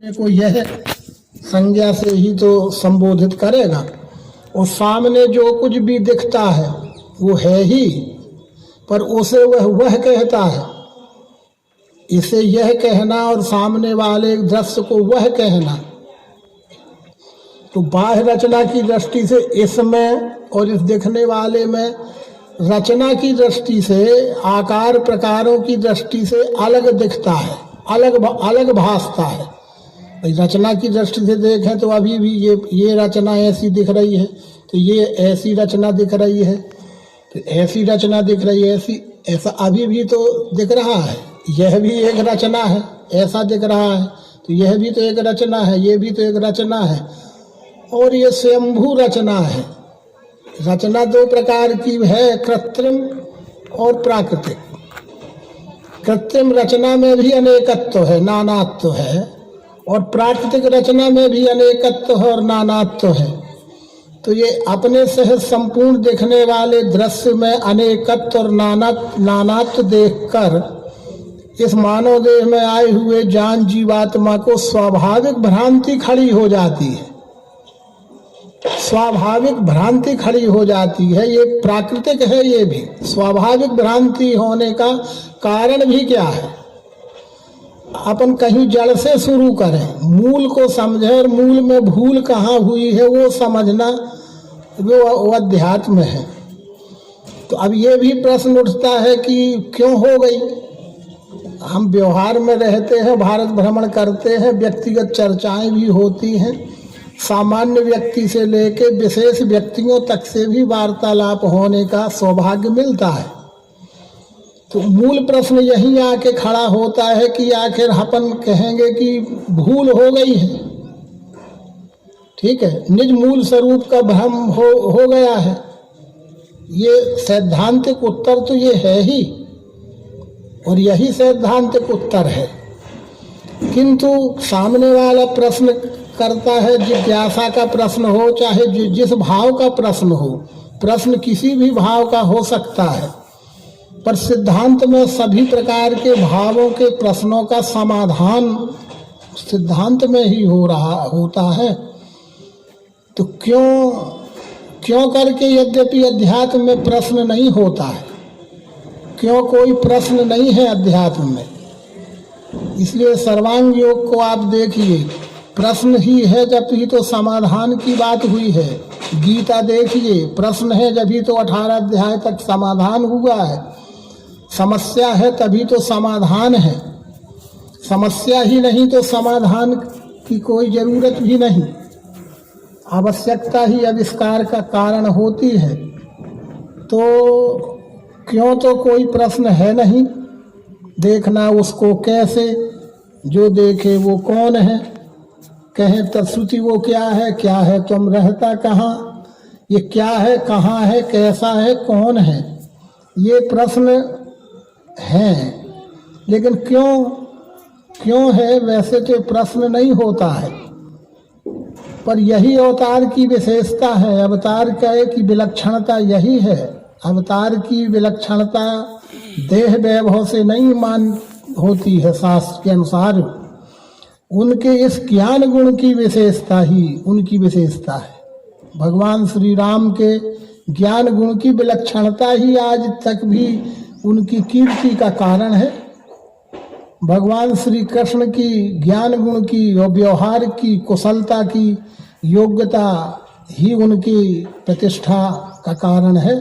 को यह संज्ञा से ही तो संबोधित करेगा। और सामने जो कुछ भी दिखता है वो है ही, पर उसे वह कहता है। इसे यह कहना और सामने वाले दृश्य को वह कहना, तो बाह्य रचना की दृष्टि से इसमें और इस दिखने वाले में रचना की दृष्टि से, आकार प्रकारों की दृष्टि से अलग दिखता है, अलग भासता है। भाई रचना की दृष्टि से देखें तो अभी भी ये रचना ऐसी दिख रही है, तो ये ऐसी रचना दिख रही है, तो ऐसी रचना दिख रही है, ऐसा अभी भी तो दिख रहा है। यह भी एक रचना है, ऐसा दिख रहा है, तो यह भी तो एक रचना है, ये भी तो एक रचना है। और ये स्वयंभू रचना है। रचना दो प्रकार की है, कृत्रिम और प्राकृतिक। कृत्रिम रचना में भी अनेकत्व है, नानात्व है, और प्राकृतिक रचना में भी अनेकत्व और नानात्व है। तो ये अपने से संपूर्ण दिखने वाले दृश्य में अनेकत्व और नानात्व देखकर इस मानव देह में आए हुए जान जीवात्मा को स्वाभाविक भ्रांति खड़ी हो जाती है। स्वाभाविक भ्रांति खड़ी हो जाती है। ये प्राकृतिक है, ये भी स्वाभाविक भ्रांति होने का कारण भी क्या है? अपन कहीं जड़ से शुरू करें, मूल को समझें, और मूल में भूल कहाँ हुई है वो समझना, वो अध्यात्म है। तो अब ये भी प्रश्न उठता है कि क्यों हो गई? हम व्यवहार में रहते हैं, भारत भ्रमण करते हैं, व्यक्तिगत चर्चाएं भी होती हैं, सामान्य व्यक्ति से लेके विशेष व्यक्तियों तक से भी वार्तालाप होने का सौभाग्य मिलता है। तो मूल प्रश्न यही आके खड़ा होता है कि आखिर अपन कहेंगे कि भूल हो गई है, ठीक है, निज मूल स्वरूप का भ्रम हो गया है। ये सैद्धांतिक उत्तर तो ये है ही, और यही सैद्धांतिक उत्तर है। किंतु सामने वाला प्रश्न करता है, जिज्ञासा का प्रश्न हो, चाहे जिस भाव का प्रश्न हो, प्रश्न किसी भी भाव का हो सकता है, पर सिद्धांत में सभी प्रकार के भावों के प्रश्नों का समाधान सिद्धांत में ही होता है। तो क्यों करके यद्यपि अध्यात्म में प्रश्न नहीं होता है, क्यों कोई प्रश्न नहीं है अध्यात्म में? इसलिए सर्वांग योग को आप देखिए, प्रश्न ही है जब ही तो समाधान की बात हुई है। गीता देखिए, प्रश्न है जब ही तो 18 अध्याय तक समाधान हुआ है। समस्या है तभी तो समाधान है। समस्या ही नहीं तो समाधान की कोई जरूरत भी नहीं। आवश्यकता ही आविष्कार का कारण होती है। तो क्यों तो कोई प्रश्न है नहीं। देखना उसको कैसे, जो देखे वो कौन है, कहें तत्श्रुति वो क्या है, तुम रहता कहाँ, ये क्या है, कहाँ है, कैसा है, कौन है, ये प्रश्न हैं। लेकिन क्यों है, वैसे तो प्रश्न नहीं होता है, पर यही अवतार की विशेषता है। अवतार की विलक्षणता यही है। अवतार की विलक्षणता देह वैभव से नहीं मान होती है। शास्त्र के अनुसार उनके इस ज्ञान गुण की विशेषता ही उनकी विशेषता है। भगवान श्री राम के ज्ञान गुण की विलक्षणता ही आज तक भी उनकी कीर्ति का कारण है। भगवान श्री कृष्ण की ज्ञान गुण की और व्यवहार की कुशलता की योग्यता ही उनकी प्रतिष्ठा का कारण है।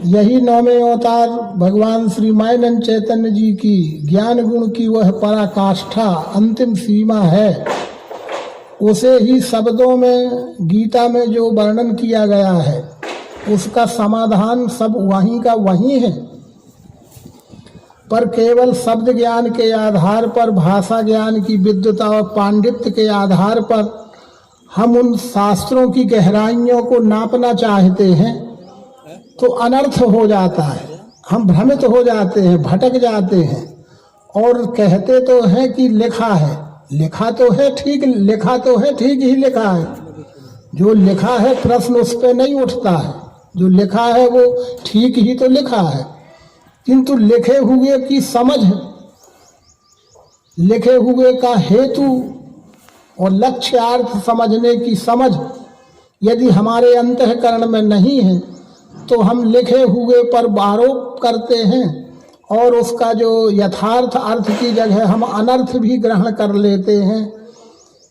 यही 9वें अवतार भगवान श्री मायनन चैतन्य जी की ज्ञान गुण की वह पराकाष्ठा, अंतिम सीमा है। उसे ही शब्दों में गीता में जो वर्णन किया गया है, उसका समाधान सब वहीं का वहीं है। पर केवल शब्द ज्ञान के आधार पर, भाषा ज्ञान की विद्वता और पांडित्य के आधार पर हम उन शास्त्रों की गहराइयों को नापना चाहते हैं तो अनर्थ हो जाता है। हम भ्रमित हो जाते हैं, भटक जाते हैं, और कहते तो हैं कि लिखा है, लिखा तो है ठीक ही लिखा है। जो लिखा है प्रश्न उस पर नहीं उठता है, जो लिखा है वो ठीक ही तो लिखा है, किंतु लिखे हुए की समझ लिखे हुए का हेतु और लक्ष्यार्थ समझने की समझ यदि हमारे अंतःकरण में नहीं है तो हम लिखे हुए पर आरोप करते हैं और उसका जो यथार्थ अर्थ की जगह हम अनर्थ भी ग्रहण कर लेते हैं।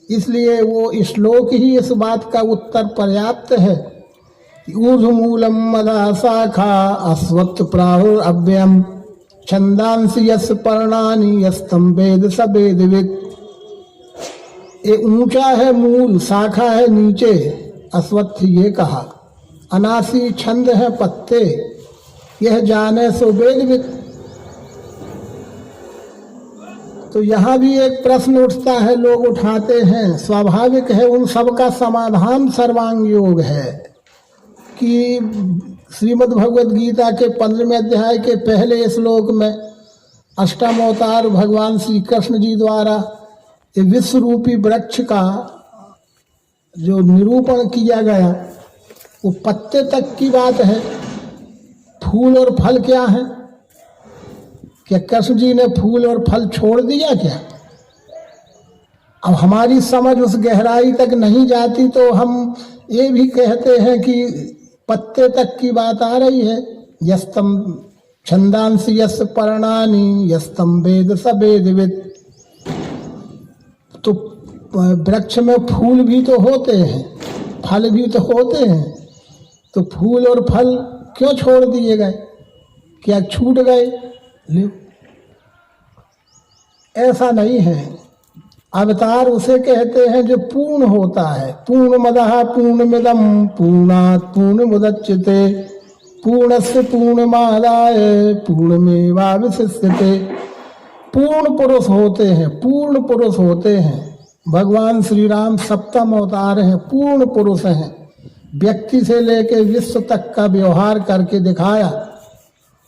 इसलिए वो श्लोक ही इस बात का उत्तर पर्याप्त है। ऊर्ध्वमूलम मदा शाखा अश्वत्थ प्राहुर अव्ययम छंदांसि यस् पर्णानि यस्तम वेद स वेदवित्। ये ऊंचा है मूल, शाखा है नीचे, अश्वत्थ ये कहा। अनासी छंद है पत्ते, यह जाने सो वेदवित्। तो यहाँ भी एक प्रश्न उठता है, लोग उठाते हैं, स्वाभाविक है, उन सब का समाधान सर्वांग योग है कि श्रीमद् भगवद गीता के 15वें अध्याय के पहले श्लोक में अष्टम अवतार भगवान श्री कृष्ण जी द्वारा ये विश्व रूपी वृक्ष का जो निरूपण किया गया वो पत्ते तक की बात है। फूल और फल क्या है? क्या कृष्ण जी ने फूल और फल छोड़ दिया क्या? अब हमारी समझ उस गहराई तक नहीं जाती तो हम ये भी कहते हैं कि पत्ते तक की बात आ रही है। यस्तम छंदांसि यस् पर्णानि यस्तम वेद स वेदवित्। तो वृक्ष में फूल भी तो होते हैं, फल भी तो होते हैं, तो फूल और फल क्यों छोड़ दिए गए? क्या छूट गए? ऐसा नहीं है। अवतार उसे कहते हैं जो पूर्ण होता है। पूर्णमदः पूर्णमिदं पूर्णात् पूर्णमुदच्यते पूर्णस्य पूर्णमादाय पूर्णमेवावशिष्यते। पूर्ण पुरुष होते हैं, पूर्ण पुरुष होते हैं। भगवान श्री राम सप्तम अवतार हैं, पूर्ण पुरुष हैं। व्यक्ति से लेकर विश्व तक का व्यवहार करके दिखाया,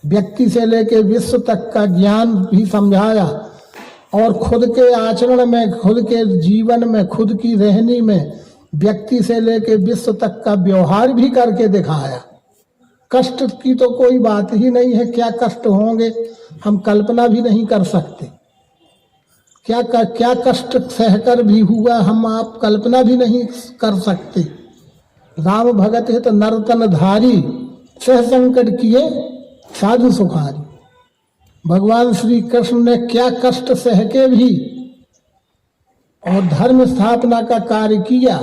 व्यक्ति से लेकर विश्व तक का ज्ञान भी समझाया और खुद के आचरण में, खुद के जीवन में, खुद की रहनी में व्यक्ति से लेकर विश्व तक का व्यवहार भी करके दिखाया। कष्ट की तो कोई बात ही नहीं है। क्या कष्ट होंगे हम कल्पना भी नहीं कर सकते। क्या कष्ट सहकर भी हुआ हम आप कल्पना भी नहीं कर सकते। राम भगत है तो नर्तन धारी सह संकट किए साधु सुखारी। भगवान श्री कृष्ण ने क्या कष्ट सह के भी और धर्म स्थापना का कार्य किया।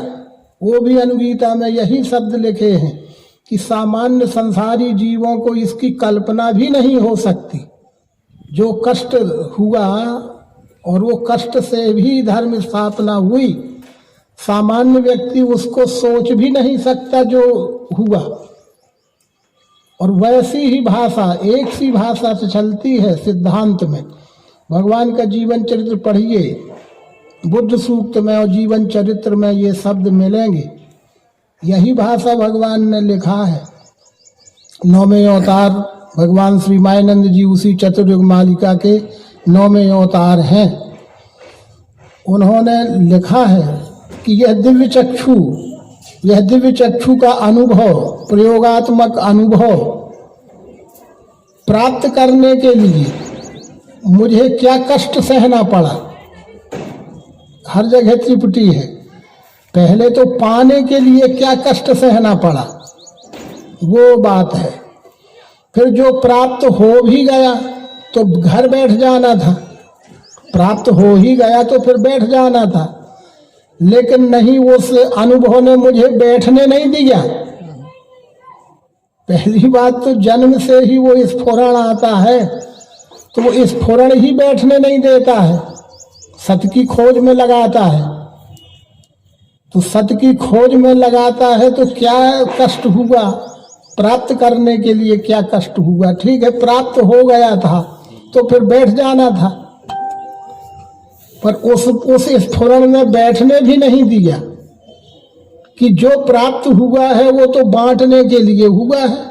वो भी अनुगीता में यही शब्द लिखे हैं कि सामान्य संसारी जीवों को इसकी कल्पना भी नहीं हो सकती। जो कष्ट हुआ और वो कष्ट से भी धर्म स्थापना हुई, सामान्य व्यक्ति उसको सोच भी नहीं सकता जो हुआ। और वैसी ही भाषा, एक सी भाषा से चलती है सिद्धांत में। भगवान का जीवन चरित्र पढ़िए, बुद्ध सूक्त में और जीवन चरित्र में ये शब्द मिलेंगे। यही भाषा भगवान ने लिखा है। 9वें अवतार भगवान श्री मायानंद जी उसी चतुर्युग मालिका के 9वें अवतार हैं। उन्होंने लिखा है कि यह दिव्य चक्षु का अनुभव, प्रयोगात्मक अनुभव प्राप्त करने के लिए मुझे क्या कष्ट सहना पड़ा। हर जगह त्रिपुटी है। पहले तो पाने के लिए क्या कष्ट सहना पड़ा, वो बात है। फिर जो प्राप्त हो भी गया तो घर बैठ जाना था। प्राप्त हो ही गया तो फिर बैठ जाना था, लेकिन नहीं, उस अनुभव ने मुझे बैठने नहीं दिया। पहली बात तो जन्म से ही वो स्फुरण आता है, तो वो स्फुरण ही बैठने नहीं देता है, सत्य की खोज में लगाता है। तो सत्य की खोज में लगाता है तो क्या कष्ट हुआ, प्राप्त करने के लिए क्या कष्ट हुआ। ठीक है, प्राप्त हो गया था तो फिर बैठ जाना था, पर उस स्फुरण में बैठने भी नहीं दिया कि जो प्राप्त हुआ है वो तो बांटने के लिए हुआ है।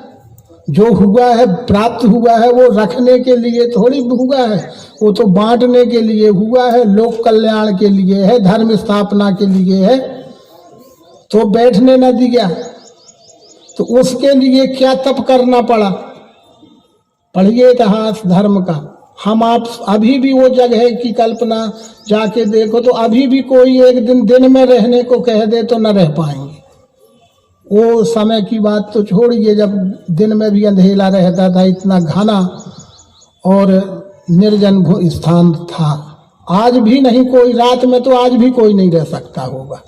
जो हुआ है, प्राप्त हुआ है, वो रखने के लिए थोड़ी हुआ है, वो तो बांटने के लिए हुआ है, लोक कल्याण के लिए है, धर्म स्थापना के लिए है। तो बैठने न दिया तो उसके लिए क्या तप करना पड़ा। पढ़िए इतिहास धर्म का। हम आप अभी भी वो जगह की कल्पना जाके देखो तो अभी भी कोई एक दिन में रहने को कह दे तो न रह पाएंगे। वो समय की बात तो छोड़िए, जब दिन में भी अंधेरा रहता था, इतना घना और निर्जन स्थान था। आज भी नहीं कोई, रात में तो आज भी कोई नहीं रह सकता होगा।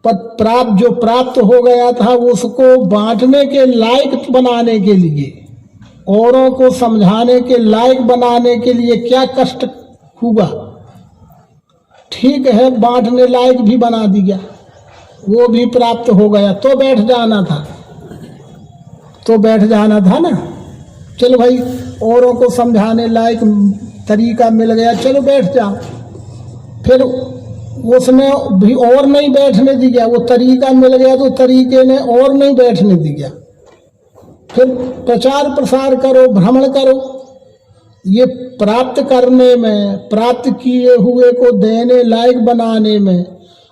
पर जो प्राप्त हो गया था उसको बांटने के लायक बनाने के लिए, औरों को समझाने के लायक बनाने के लिए क्या कष्ट हुआ। ठीक है, बांटने लायक भी बना दिया, वो भी प्राप्त हो गया, तो बैठ जाना था ना। चलो भाई, औरों को समझाने लायक तरीका मिल गया, चलो बैठ जाओ। फिर उसने भी और नहीं बैठने दिया, वो तरीका मिल गया तो तरीके ने और नहीं बैठने दिया। फिर प्रचार प्रसार करो, भ्रमण करो। ये प्राप्त करने में, प्राप्त किए हुए को देने लायक बनाने में,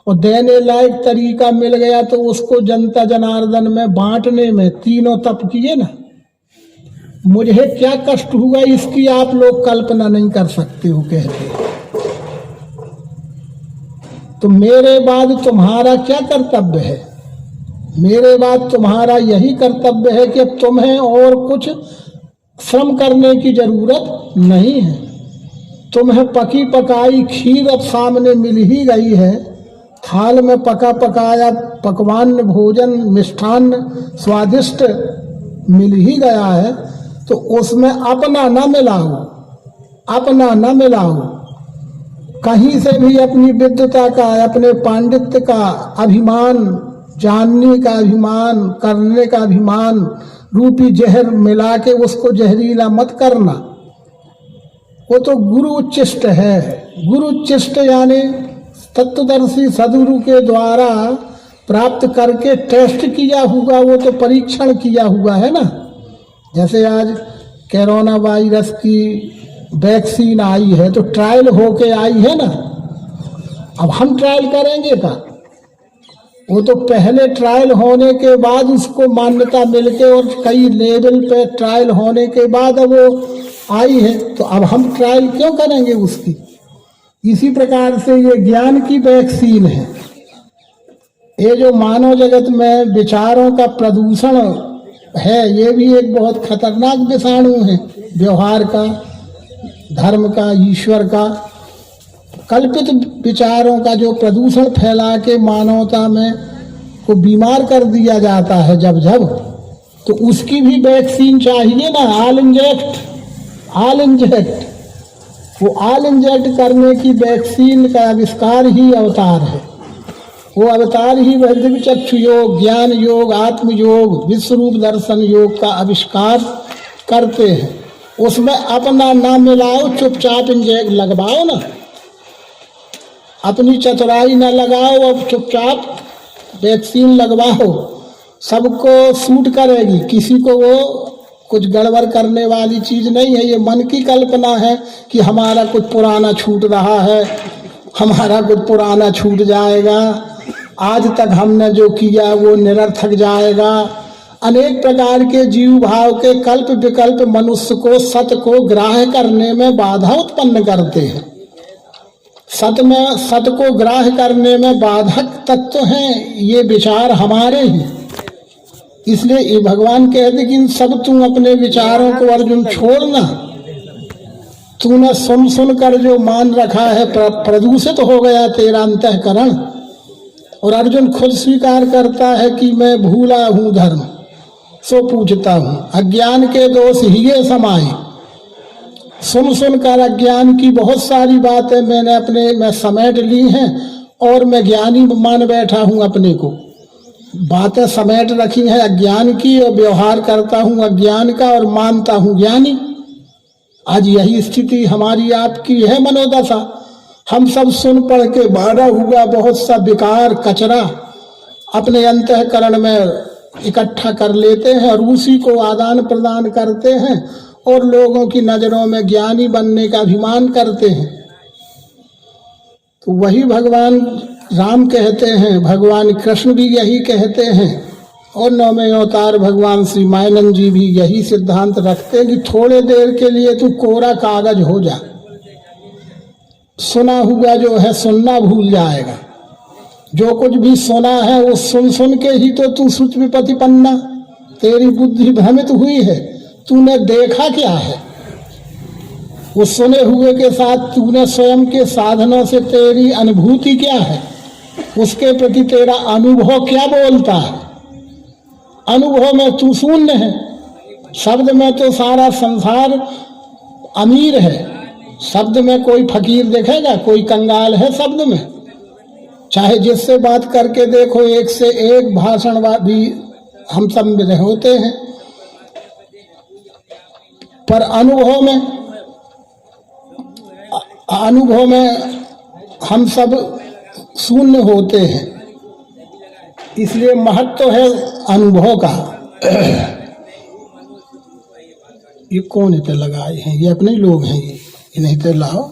और देने लायक तरीका मिल गया तो उसको जनता जनार्दन में बांटने में, तीनों तप किए ना। मुझे क्या कष्ट हुआ इसकी आप लोग कल्पना नहीं कर सकते हो, कहते। तो मेरे बाद तुम्हारा क्या कर्तव्य है? मेरे बाद तुम्हारा यही कर्तव्य है कि अब तुम्हें और कुछ श्रम करने की जरूरत नहीं है। तुम्हें पकी पकाई खीर अब सामने मिल ही गई है, थाल में पका पकाया पकवान भोजन मिष्ठान्न स्वादिष्ट मिल ही गया है, तो उसमें अपना न मिलाओ। कहीं से भी अपनी विद्वता का, अपने पांडित्य का अभिमान, जानने का अभिमान, करने का अभिमान रूपी जहर मिला के उसको जहरीला मत करना। वो तो गुरु उच्चिष्ट है। गुरु उच्चिष्ट यानी तत्वदर्शी सदगुरु के द्वारा प्राप्त करके टेस्ट किया हुआ, वो तो परीक्षण किया हुआ है ना। जैसे आज कोरोना वायरस की वैक्सीन आई है तो ट्रायल होके आई है ना। अब हम ट्रायल करेंगे का? वो तो पहले ट्रायल होने के बाद उसको मान्यता मिलके और कई लेवल पे ट्रायल होने के बाद अब वो आई है, तो अब हम ट्रायल क्यों करेंगे उसकी? इसी प्रकार से ये ज्ञान की वैक्सीन है। ये जो मानव जगत में विचारों का प्रदूषण है, ये भी एक बहुत खतरनाक विषाणु है। व्यवहार का, धर्म का, ईश्वर का, कल्पित विचारों का जो प्रदूषण फैला के मानवता में को बीमार कर दिया जाता है जब तो उसकी भी वैक्सीन चाहिए ना। ऑल इंजेक्ट वो ऑल इंजेक्ट करने की वैक्सीन का आविष्कार ही अवतार है। वो अवतार ही वह दिव्य चक्षु योग, ज्ञान योग, आत्म योग, विश्व रूप दर्शन योग का आविष्कार करते हैं। उसमें अपना ना मिलाओ, चुपचाप इंजेक्ट लगवाओ ना, अपनी चतुराई ना लगाओ, अब चुपचाप वैक्सीन लगवाओ। सबको सूट करेगी, किसी को वो कुछ गड़बड़ करने वाली चीज नहीं है। ये मन की कल्पना है कि हमारा कुछ पुराना छूट रहा है, हमारा कुछ पुराना छूट जाएगा, आज तक हमने जो किया वो निरर्थक जाएगा। अनेक प्रकार के जीव भाव के कल्प विकल्प मनुष्य को सत्य को ग्राह्य करने में बाधा उत्पन्न करते हैं। सत्य को ग्राह्य करने में बाधक तत्व हैं ये विचार हमारे ही। इसलिए ये भगवान कहते कि इन सब तुम अपने विचारों को अर्जुन छोड़ना। तूने सुन कर जो मान रखा है, प्रदूषित हो गया तेरा अंतःकरण। और अर्जुन खुद स्वीकार करता है कि मैं भूला हूँ धर्म, सो पूछता हूँ अज्ञान के दोष हिये समाये। सुन कर अज्ञान की बहुत सारी बातें मैंने अपने में समेट ली हैं और मैं ज्ञानी मान बैठा हूँ। अपने को बातें समेट रखी हैं अज्ञान की और व्यवहार करता हूँ अज्ञान का और मानता हूँ ज्ञानी। आज यही स्थिति हमारी आपकी है मनोदशा। हम सब सुन पढ़ के भरा हुआ बहुत सा विकार कचरा अपने अंतःकरण में इकट्ठा कर लेते हैं और उसी को आदान प्रदान करते हैं और लोगों की नजरों में ज्ञानी बनने का अभिमान करते हैं। तो वही भगवान राम कहते हैं, भगवान कृष्ण भी यही कहते हैं और 9वें अवतार भगवान श्री मायानंद जी भी यही सिद्धांत रखते हैं कि थोड़े देर के लिए तू कोरा कागज हो जा, सुना हुआ जो है सुनना भूल जाएगा। जो कुछ भी सुना है वो सुन सुन के ही तो तू सुच विपतिपन्ना, तेरी बुद्धि भ्रमित हुई है। तूने देखा क्या है? वो सुने हुए के साथ तूने स्वयं के साधनों से तेरी अनुभूति क्या है, उसके प्रति तेरा अनुभव क्या बोलता है? अनुभव में तू शून्य है। शब्द में तो सारा संसार अमीर है। शब्द में कोई फकीर देखेगा, कोई कंगाल है शब्द में? चाहे जिससे बात करके देखो, एक से एक भाषणवादी हम सब में होते हैं, पर अनुभव में हम सब शून्य होते हैं। इसलिए महत्व है अनुभव का। ये कौन इतने लगाए हैं? ये अपने लोग हैं। ये नहीं तो लाओ,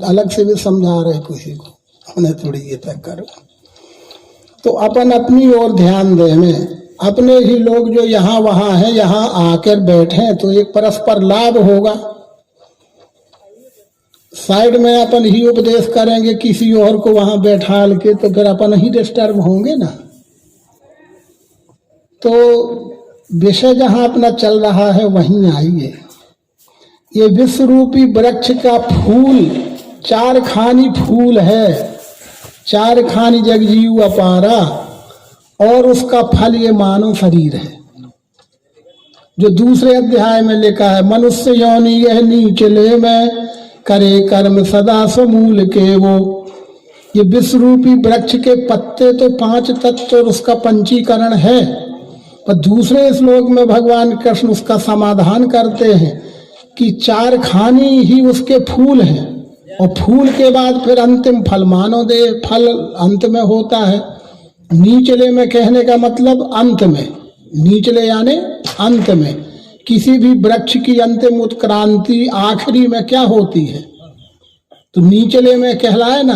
अलग से भी समझा रहे किसी को, उन्हें थोड़ी ये तक करो। तो अपन अपनी ओर ध्यान दें में, अपने ही लोग जो यहाँ वहाँ हैं, यहाँ आकर बैठे तो एक परस्पर लाभ होगा। साइड में अपन ही उपदेश करेंगे किसी और को वहां बैठाल के, तो फिर अपन ही डिस्टर्ब होंगे ना। तो विषय जहां अपना चल रहा है वहीं आइए। ये विश्व रूपी वृक्ष का फूल 4 खानी फूल है, 4 खानी जगजीव अपारा, और उसका फल ये मानव शरीर है। जो दूसरे अध्याय में लिखा है, मनुष्य योनि यह नीचले में करे कर्म सदा समूल के वो। ये विश्व रूपी वृक्ष के पत्ते तो 5 तत्व और उसका पंचीकरण है, पर दूसरे श्लोक में भगवान कृष्ण उसका समाधान करते हैं कि 4 खानी ही उसके फूल हैं, और फूल के बाद फिर अंतिम फल मानो दे, फल अंत में होता है। नीचले में कहने का मतलब अंत में, नीचले यानी अंत में। किसी भी वृक्ष की अंतिम उत्क्रांति आखिरी में क्या होती है? तो नीचले में कहलाए ना।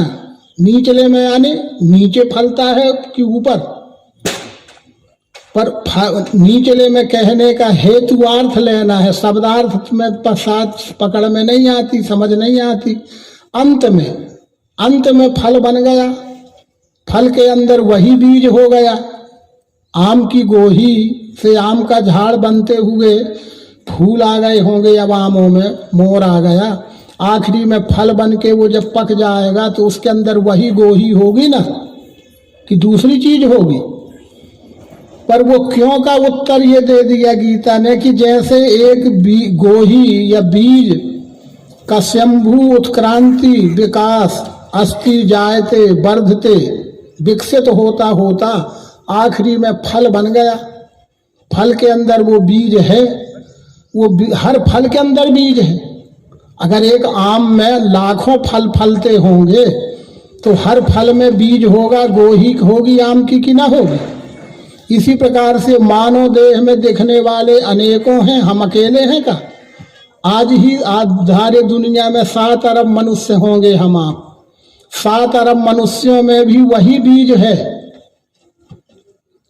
नीचले में यानी नीचे फलता है कि ऊपर? पर नीचले में कहने का हेतुआर्थ लेना है, शब्दार्थ में साथ पकड़ में नहीं आती, समझ नहीं आती। अंत में फल बन गया, फल के अंदर वही बीज हो गया। आम की गोही से आम का झाड़ बनते हुए फूल आ गए होंगे, अब आमों में मोर आ गया। आखिरी में फल बन के वो जब पक जाएगा तो उसके अंदर वही गोही होगी ना, कि दूसरी चीज होगी? पर वो क्यों का उत्तर ये दे दिया गीता ने कि जैसे एक गोही या बीज का स्वयंभू उत्क्रांति विकास अस्ति जायते वर्धते विकसित होता होता आखिरी में फल बन गया। फल के अंदर वो बीज है, हर फल के अंदर बीज है। अगर एक आम में लाखों फल फलते होंगे तो हर फल में बीज होगा, गोही होगी आम की कि ना होगी? इसी प्रकार से मानव देह में दिखने वाले अनेकों हैं, हम अकेले हैं का? आज ही आधार्य दुनिया में 7 अरब मनुष्य होंगे हम आप। 7 अरब मनुष्यों में भी वही बीज है,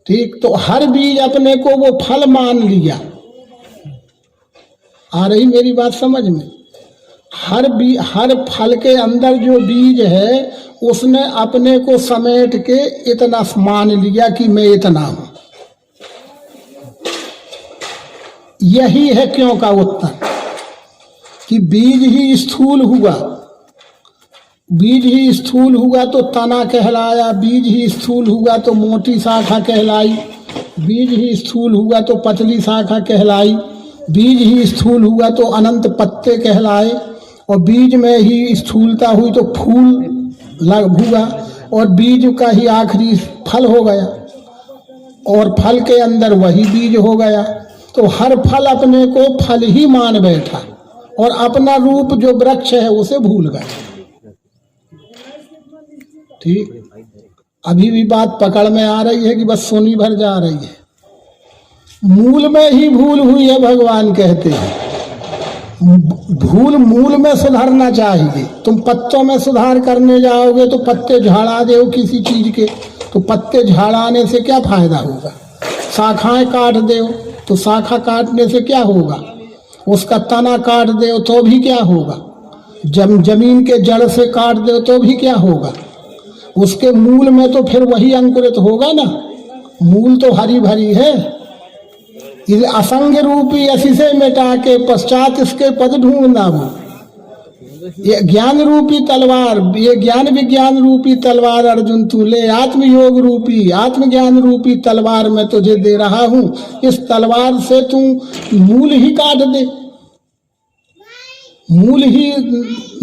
ठीक? तो हर बीज अपने को वो फल मान लिया। आ रही मेरी बात समझ में? हर फल के अंदर जो बीज है उसने अपने को समेट के इतना मान लिया कि मैं इतना हूं। यही है क्यों का उत्तर, कि बीज ही स्थूल हुआ। बीज ही स्थूल हुआ तो तना कहलाया, बीज ही स्थूल हुआ तो मोटी शाखा कहलाई, बीज ही स्थूल हुआ तो पतली शाखा कहलाई, बीज ही स्थूल हुआ तो अनंत पत्ते कहलाए, और बीज में ही स्थूलता हुई तो फूल हुआ, और बीज का ही आखिरी फल हो गया, और फल के अंदर वही बीज हो गया। तो हर फल अपने को फल ही मान बैठा, और अपना रूप जो वृक्ष है उसे भूल गया। ठीक? अभी भी बात पकड़ में आ रही है कि बस सुनी भर जा रही है? मूल में ही भूल हुई है, भगवान कहते हैं। भूल मूल में सुधारना चाहिए। तुम पत्तों में सुधार करने जाओगे तो पत्ते झाड़ा दो किसी चीज के, तो पत्ते झाड़ाने से क्या फायदा होगा? शाखाएं काट दो तो शाखा काटने से क्या होगा? उसका तना काट दो तो भी क्या होगा? जमीन के जड़ से काट दो तो भी क्या होगा? उसके मूल में तो फिर वही अंकुरित होगा ना। मूल तो हरी भरी है। इस असंग रूपी असी से मिटा के पश्चात इसके पद ढूंढना वो। ये ज्ञान रूपी तलवार, ये ज्ञान विज्ञान रूपी तलवार अर्जुन तू ले, आत्मयोग रूपी आत्मज्ञान रूपी तलवार मैं तुझे दे रहा हूं। इस तलवार से तू मूल ही काट दे। मूल ही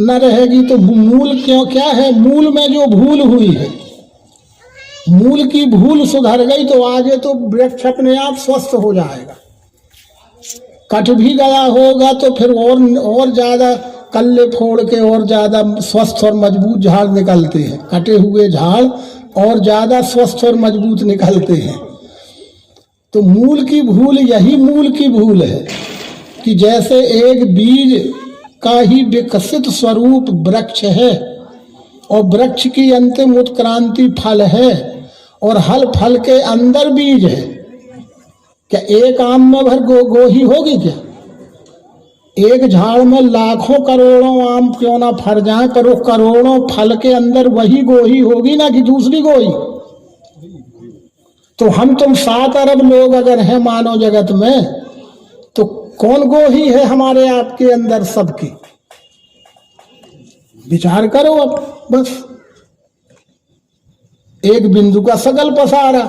न रहेगी तो मूल क्यों क्या है? मूल में जो भूल हुई है, मूल की भूल सुधर गई तो आगे तो वृक्ष अपने आप स्वस्थ हो जाएगा। कट भी गया होगा तो फिर और ज्यादा कल्ले फोड़ के और ज्यादा स्वस्थ और मजबूत झाड़ निकलते हैं। कटे हुए झाड़ और ज्यादा स्वस्थ और मजबूत निकलते हैं। तो मूल की भूल, यही मूल की भूल है कि जैसे एक बीज का ही विकसित स्वरूप वृक्ष है और वृक्ष की अंतिम उत्क्रांति फल है और हल फल के अंदर बीज है। क्या एक आम में भर गोही होगी क्या? एक झाड़ में लाखों करोड़ों आम क्यों ना फर जाए, पर वो करोड़ों फल के अंदर वही गोही होगी ना कि दूसरी गोही? तो हम तुम 7 अरब लोग अगर हैं मानव जगत में, तो कौन गोही है हमारे आपके अंदर सबकी? विचार करो अब बस। एक बिंदु का सकल पसारा,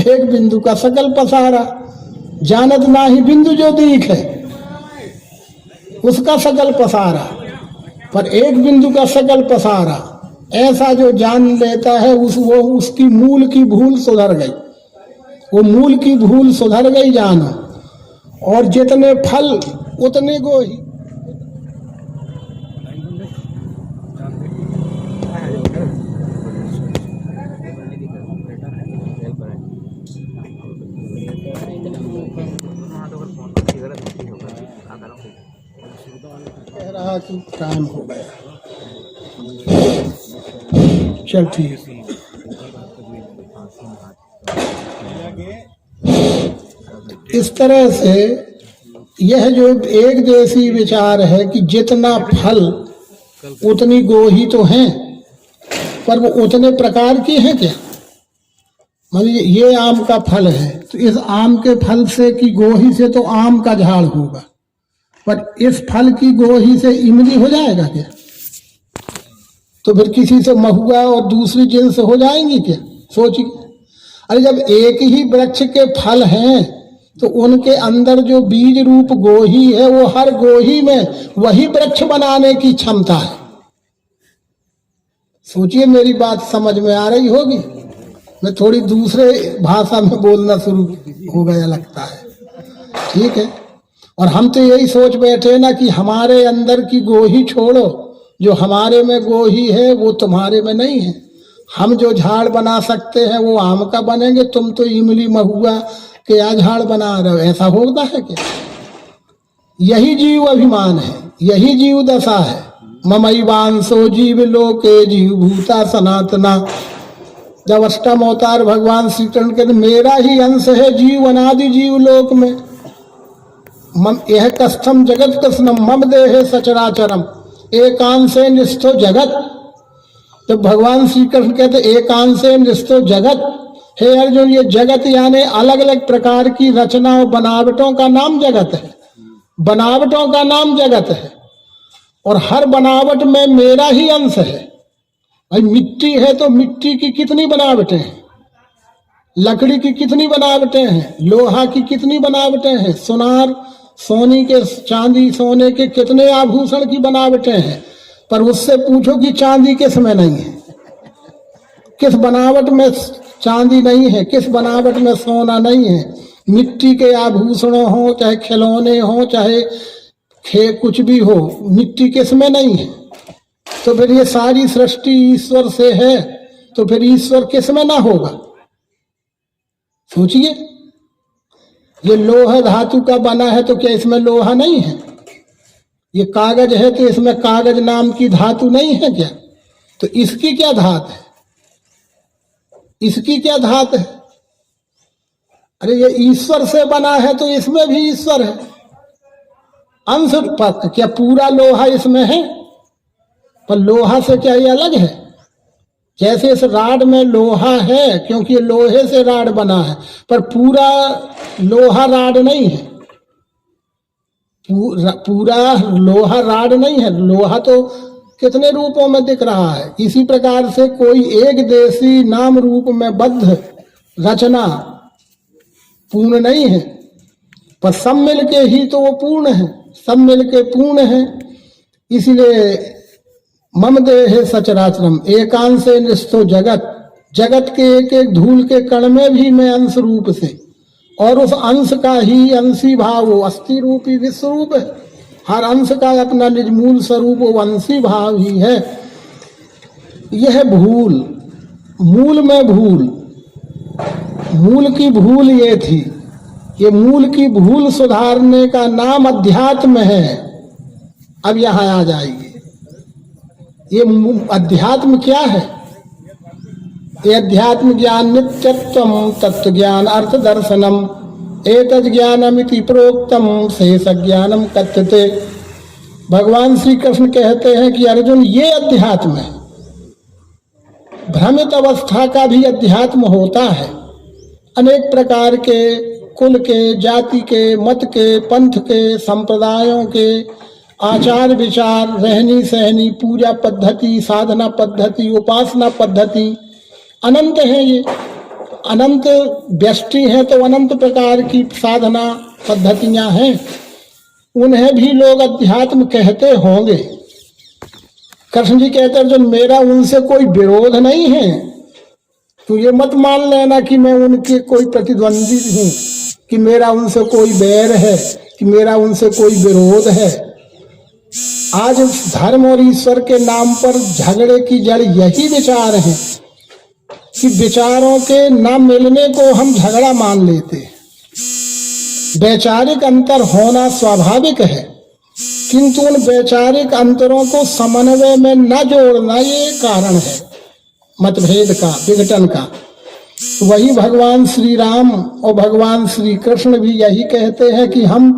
एक बिंदु का सकल पसारा, जानत ना ही बिंदु जो दीख है उसका सकल पसारा, पर एक बिंदु का सकल पसारा ऐसा जो जान लेता है वो उसकी मूल की भूल सुधर गई। वो मूल की भूल सुधर गई जानो, और जितने फल उतने गोही। कह रहा कि टाइम हो गया, चल ठीक। इस तरह से यह जो एक देशी विचार है कि जितना फल उतनी गोही तो है, पर वो उतने प्रकार की है क्या? मान ये आम का फल है तो इस आम के फल से की गोही से तो आम का झाड़ होगा, पर इस फल की गोही से इमली हो जाएगा क्या? तो फिर किसी से महुआ और दूसरी जिन्स हो जाएंगी क्या? सोचिए। अरे जब एक ही वृक्ष के फल हैं तो उनके अंदर जो बीज रूप गोही है वो हर गोही में वही वृक्ष बनाने की क्षमता है। सोचिए, मेरी बात समझ में आ रही होगी। मैं थोड़ी दूसरे भाषा में बोलना शुरू हो गया लगता है, ठीक है। और हम तो यही सोच बैठे ना कि हमारे अंदर की गोही छोड़ो, जो हमारे में गोही है वो तुम्हारे में नहीं है। हम जो झाड़ बना सकते हैं वो आम का बनेंगे, तुम तो इमली महुआ के झाड़ बना रहे हो। ऐसा होता है क्या? यही जीव अभिमान है, यही जीव दशा है। ममैवांशो जीव लोके जीव भूता सनातना। जब अष्टम अवतार भगवान श्री कृष्ण कहते मेरा ही अंश है जीव अनादि जीव लोक में। मम यह कस्थम जगत कृष्णम मम देहे सचराचरम एकांशे निष्ठो जगत। जब भगवान श्री कृष्ण कहते एकांशे निष्ठो जगत, हे अर्जुन ये जगत यानी अलग अलग प्रकार की रचना और बनावटों का नाम जगत है। बनावटों का नाम जगत है और हर बनावट में मेरा ही अंश है। भाई मिट्टी है तो मिट्टी की कितनी बनावटें हैं, लकड़ी की कितनी बनावटें हैं, लोहा की कितनी बनावटें हैं, सुनार सोनी के चांदी सोने के कितने आभूषण की बनावटें हैं। पर उससे पूछो कि चांदी किस में नहीं है, किस बनावट में चांदी नहीं है, किस बनावट में सोना नहीं है। मिट्टी के आभूषणों हो चाहे खिलौने हो चाहे कुछ भी हो, मिट्टी किस में नहीं है। तो फिर ये सारी सृष्टि ईश्वर से है तो फिर ईश्वर किस में ना होगा? सोचिए, ये लोहा धातु का बना है तो क्या इसमें लोहा नहीं है? ये कागज है तो इसमें कागज नाम की धातु नहीं है क्या? तो इसकी क्या धात है? इसकी क्या धात है? अरे ये ईश्वर से बना है तो इसमें भी ईश्वर है। अंश पक क्या पूरा लोहा इसमें है? पर लोहा से क्या ये अलग है? जैसे इस राड में लोहा है क्योंकि ये लोहे से राड बना है, पर पूरा लोहा राड नहीं है। पूरा लोहा राड नहीं है। लोहा तो कितने रूपों में दिख रहा है। इसी प्रकार से कोई एक देशी नाम रूप में बद्ध रचना पूर्ण नहीं है, पर सब मिलके ही तो वो पूर्ण है, सब मिलके पूर्ण है। इसलिए मम देहे सचराचरम एकांशे निष्ठो जगत, जगत के एक एक धूल के कण में भी मैं अंश रूप से, और उस अंश का ही अंशी भाव वो अस्थि रूपी विश्व रूप है। हर अंश का अपना निजमूल स्वरूप वो अंशी भाव ही है। यह भूल, मूल में भूल, मूल की भूल ये थी। ये मूल की भूल सुधारने का नाम अध्यात्म है। अब यहाँ आ जाइए, ये अध्यात्म क्या है? ये अध्यात्म ज्ञान नित्यत्वम तत्व ज्ञान अर्थ दर्शनम एतद् ज्ञानमिति प्रोक्तम शेष ज्ञानम कथ्यते। भगवान श्री कृष्ण कहते हैं कि अर्जुन ये अध्यात्म है। भ्रमित अवस्था का भी अध्यात्म होता है। अनेक प्रकार के कुल के, जाति के, मत के, पंथ के, संप्रदायों के आचार विचार, रहनी सहनी, पूजा पद्धति, साधना पद्धति, उपासना पद्धति अनंत है। ये अनंत व्यष्टि है तो अनंत प्रकार की साधना पद्धतियां हैं। उन्हें भी लोग अध्यात्म कहते होंगे। कृष्ण जी कहते हैं जो मेरा उनसे कोई विरोध नहीं है, तो ये मत मान लेना कि मैं उनके कोई प्रतिद्वंदी हूँ, कि मेरा उनसे कोई बैर है, कि मेरा उनसे कोई विरोध है। आज धर्म और ईश्वर के नाम पर झगड़े की जड़ यही विचार है कि विचारों के न मिलने को हम झगड़ा मान लेते हैं। वैचारिक अंतर होना स्वाभाविक है, किंतु उन वैचारिक अंतरों को समन्वय में न जोड़ना ये कारण है मतभेद का, विघटन का। वही भगवान श्री राम और भगवान श्री कृष्ण भी यही कहते हैं कि हम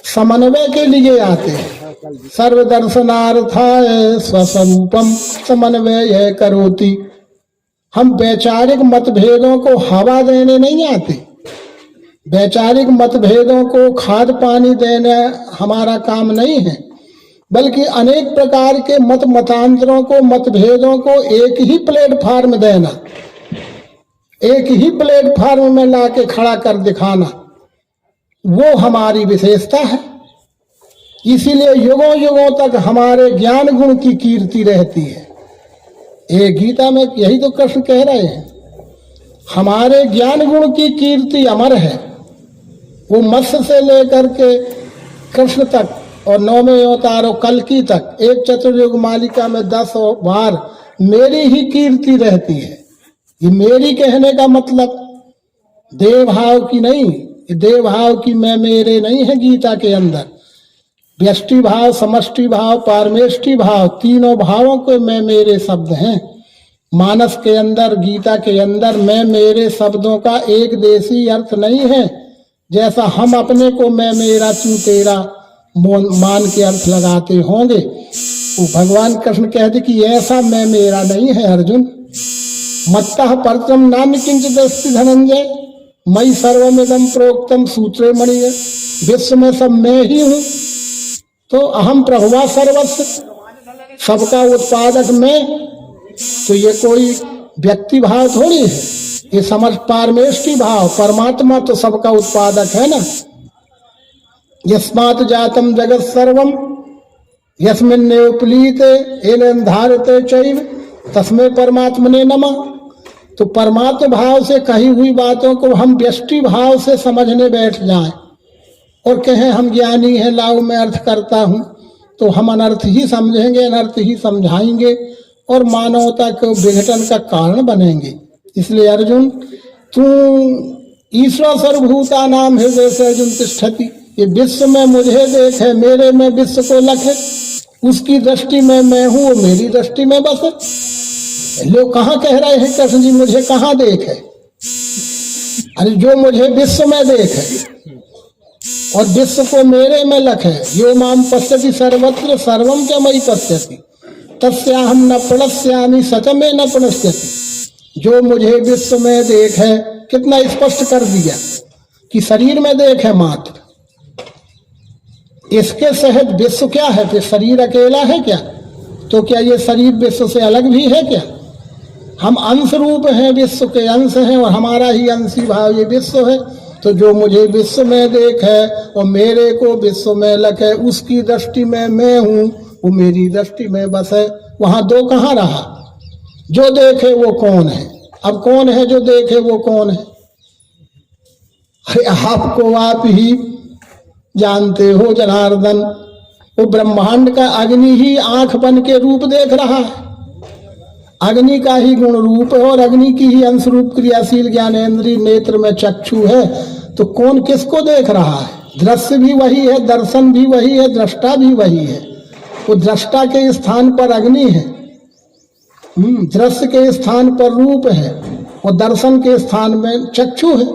समन्वय के लिए आते हैं। सर्वदर्शनार्थाय स्वस्वरूपम समन्वय करोति। हम वैचारिक मतभेदों को हवा देने नहीं आते। वैचारिक मतभेदों को खाद पानी देना हमारा काम नहीं है, बल्कि अनेक प्रकार के मतांतरों को, मतभेदों को एक ही प्लेटफार्म देना, एक ही प्लेटफार्म में लाके खड़ा कर दिखाना, वो हमारी विशेषता है। इसीलिए युगों युगों तक हमारे ज्ञान गुण की कीर्ति रहती है। ये गीता में यही तो कृष्ण कह रहे हैं, हमारे ज्ञान गुण की कीर्ति अमर है। वो मत्स्य से लेकर के कृष्ण तक और 9वें अवतार कल्कि तक एक चतुर्युग मालिका में 10 बार मेरी ही कीर्ति रहती है। ये मेरी कहने का मतलब देवभाव की नहीं, देवभाव की मैं मेरे नहीं है। गीता के अंदर व्यष्टि भाव, समष्टि भाव, पारमेष्टि भाव, तीनों भावों के मैं मेरे शब्द हैं। मानस के अंदर, गीता के अंदर मैं मेरे शब्दों का एक देशी अर्थ नहीं है, जैसा हम अपने को मैं मेरा तू तेरा मान के अर्थ लगाते होंगे। वो भगवान कृष्ण कहते कि ऐसा मैं मेरा नहीं है अर्जुन। मत्तः परतम नाम किंचित अस्ति धनंजय, मई सर्वमिदं प्रोक्तम सूत्रे मणि। विश्व में सब मैं ही हूँ, तो अहम प्रभुवा सर्वस्व, सबका उत्पादक मैं। तो ये कोई व्यक्ति भाव थोड़ी है, ये समझ पारमेष्टि भाव। परमात्मा तो सबका उत्पादक है ना। यस्मात् जातम जगत सर्वम यस्मिन्नेव प्लीते येन धारते चैव तस्मै परमात्मने नमः। तो परमात्म भाव से कही हुई बातों को हम व्यष्टि भाव से समझने बैठ जाएं और कहें हम ज्ञानी हैं, लाओ मैं अर्थ करता हूँ, तो हम अनर्थ ही समझेंगे, अनर्थ ही समझाएंगे और मानवता के विघटन का कारण बनेंगे। इसलिए अर्जुन तू ईश्वर सर्वभूता नाम हृदय से अर्जुन तिष्ठति। ये विश्व में मुझे देख है, मेरे में विश्व को लख है, उसकी दृष्टि में मैं हूँ, वो मेरी दृष्टि में बस है। लोग कहाँ कह रहे हैं कृष्ण जी मुझे कहाँ देखे? अरे जो मुझे विश्व में देखे और विश्व को मेरे में लखे, यो माम पश्यति सर्वत्र सर्वम क्या मयि पश्यति तस्याहम न प्रणश्यामि सच में न प्रणश्यति। जो मुझे विश्व में देखे, कितना स्पष्ट कर दिया कि शरीर में देखे मात्र, इसके सहित विश्व क्या है? फिर शरीर अकेला है क्या? तो क्या ये शरीर विश्व से अलग भी है क्या? हम अंश रूप हैं, विश्व के अंश हैं और हमारा ही अंशी भाव ये विश्व है। तो जो मुझे विश्व में देखे और मेरे को विश्व में लखे, उसकी दृष्टि में मैं हूँ, वो मेरी दृष्टि में बस है। वहां दो कहाँ रहा? जो देखे वो कौन है? अब कौन है जो देखे वो कौन है? अरे आपको आप ही जानते हो जनार्दन। वो ब्रह्मांड का अग्नि ही आंख बन के रूप देख रहा है, अग्नि का ही गुण रूप है और अग्नि की ही अंश रूप क्रियाशील ज्ञानेन्द्रिय नेत्र में चक्षु है। तो कौन किसको देख रहा है? दृश्य भी वही है, दर्शन भी वही है, दृष्टा भी वही है। वो दृष्टा के स्थान पर अग्नि है, दृश्य के स्थान पर रूप है और दर्शन के स्थान में चक्षु है।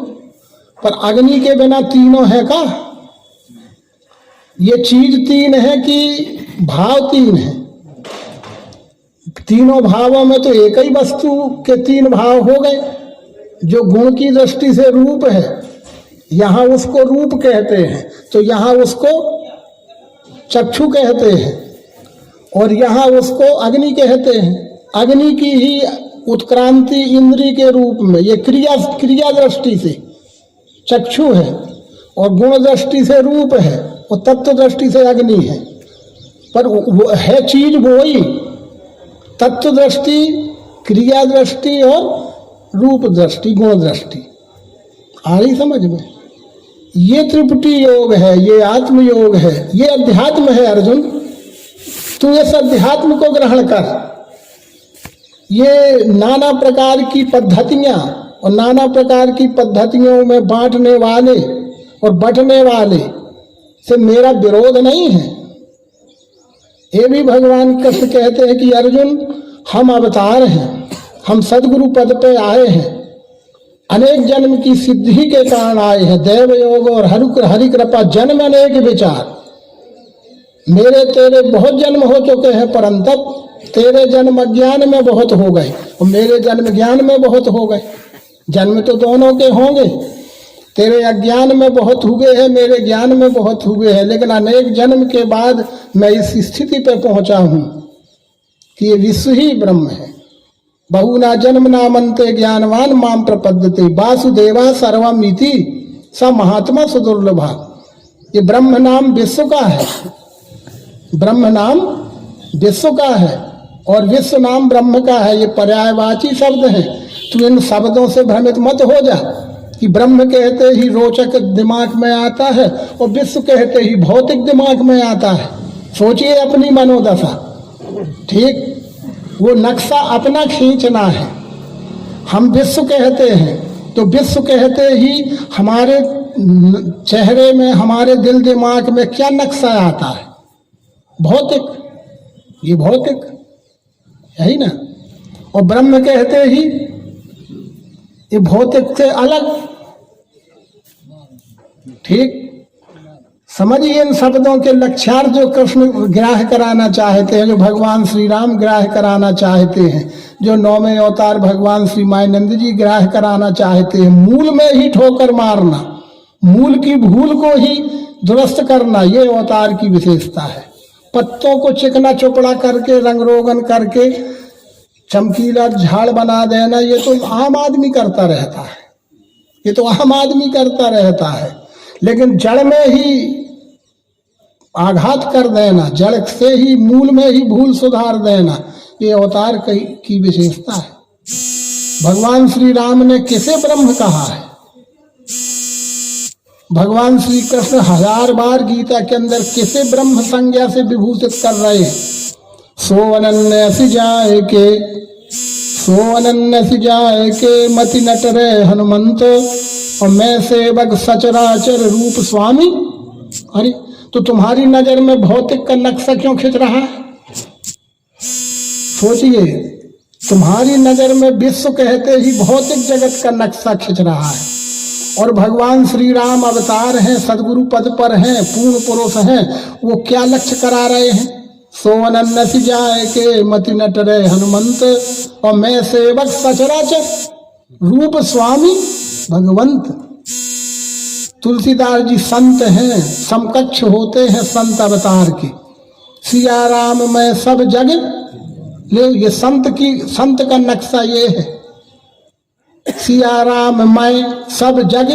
पर अग्नि के बिना तीनों है का? ये चीज तीन है कि भाव तीन है? तीनों भावों में तो एक ही वस्तु के तीन भाव हो गए। जो गुण की दृष्टि से रूप है, यहाँ उसको रूप कहते हैं, तो यहाँ उसको चक्षु कहते हैं और यहाँ उसको अग्नि कहते हैं। अग्नि की ही उत्क्रांति इंद्रिय के रूप में ये क्रिया दृष्टि से चक्षु है और गुण दृष्टि से रूप है और तत्व दृष्टि से अग्नि है। पर वो है चीज वो ही, तत्व दृष्टि, क्रिया दृष्टि और रूप दृष्टि, गुण दृष्टि। आ रही समझ में? ये त्रिपुटी योग है, ये आत्म योग है, ये अध्यात्म है। अर्जुन तू इस अध्यात्म को ग्रहण कर। ये नाना प्रकार की पद्धतियां और नाना प्रकार की पद्धतियों में बांटने वाले और बंटने वाले से मेरा विरोध नहीं है। ये भी भगवान कृष्ण कहते हैं कि अर्जुन हम अवतार हैं, हम सदगुरु पद पे आए हैं, अनेक जन्म की सिद्धि के कारण आए हैं, देव योग और हरि कृपा जन्म अनेक विचार। मेरे तेरे बहुत जन्म हो चुके हैं, परंतु तेरे जन्म अज्ञान में बहुत हो गए और मेरे जन्म ज्ञान में बहुत हो गए। जन्म तो दोनों के होंगे, तेरे अज्ञान में बहुत हुए हैं, मेरे ज्ञान में बहुत हुए हैं, लेकिन अनेक जन्म के बाद मैं इस स्थिति पर पहुंचा हूं कि ये विश्व ही ब्रह्म है। बहुना जन्म नामन्ते ज्ञानवान माम प्रपद्यते वासुदेवा सर्वमिति स महात्मा सुदुर्लभा। ये ब्रह्म नाम विश्व का है, ब्रह्म नाम विश्व का है और विश्व नाम ब्रह्म का है। ये पर्यायवाची शब्द है। तू इन शब्दों से भ्रमित मत हो जा कि ब्रह्म कहते ही रोचक दिमाग में आता है और विश्व कहते ही भौतिक दिमाग में आता है। सोचिए अपनी मनोदशा, ठीक? वो नक्शा अपना खींचना है। हम विश्व कहते हैं तो विश्व कहते ही हमारे चेहरे में, हमारे दिल दिमाग में क्या नक्शा आता है? भौतिक, ये भौतिक है ही ना। और ब्रह्म कहते ही ये भौतिक से अलग, ठीक? समझिए इन शब्दों के लक्ष्यार्थ जो कृष्ण ग्राह्य कराना चाहते हैं, जो भगवान श्री राम ग्राह्य कराना चाहते हैं, जो 9वें अवतार भगवान श्री मायानंद जी ग्राह्य कराना चाहते हैं। मूल में ही ठोकर मारना, मूल की भूल को ही दुरुस्त करना, ये अवतार की विशेषता है। पत्तों को चिकना चुपड़ा करके, रंग रोगन करके, चमकीला झाड़ बना देना, ये तो आम आदमी करता रहता है, ये तो आम आदमी करता रहता है। लेकिन जड़ में ही आघात कर देना, जड़ से ही, मूल में ही भूल सुधार देना, ये अवतार की विशेषता है। भगवान श्री राम ने किसे ब्रह्म कहा है? भगवान श्री कृष्ण 1000 बार गीता के अंदर किसे ब्रह्म संज्ञा से विभूषित कर रहे हैं? सो अनन्य सिजाए के मति नट रे हनुमंत और मैं सेवक सचराचर रूप स्वामी। अरे तो तुम्हारी नजर में भौतिक का नक्शा क्यों खिंच रहा है? सोचिए, तुम्हारी नजर में विश्व कहते ही भौतिक जगत का नक्शा खिंच रहा है, और भगवान श्री राम अवतार हैं, सदगुरु पद पर हैं, पूर्ण पुरुष हैं, वो क्या लक्ष्य करा रहे हैं? सोवनन्न सी जाए के मति नट रहे हनुमंत, और मैं सेवक सचराचर रूप स्वामी भगवंत। तुलसीदास जी संत हैं, समकक्ष होते हैं संत अवतार के। सिया राम मैं सब जग ले, ये संत का नक्शा ये है। सिया राम मैं सब जग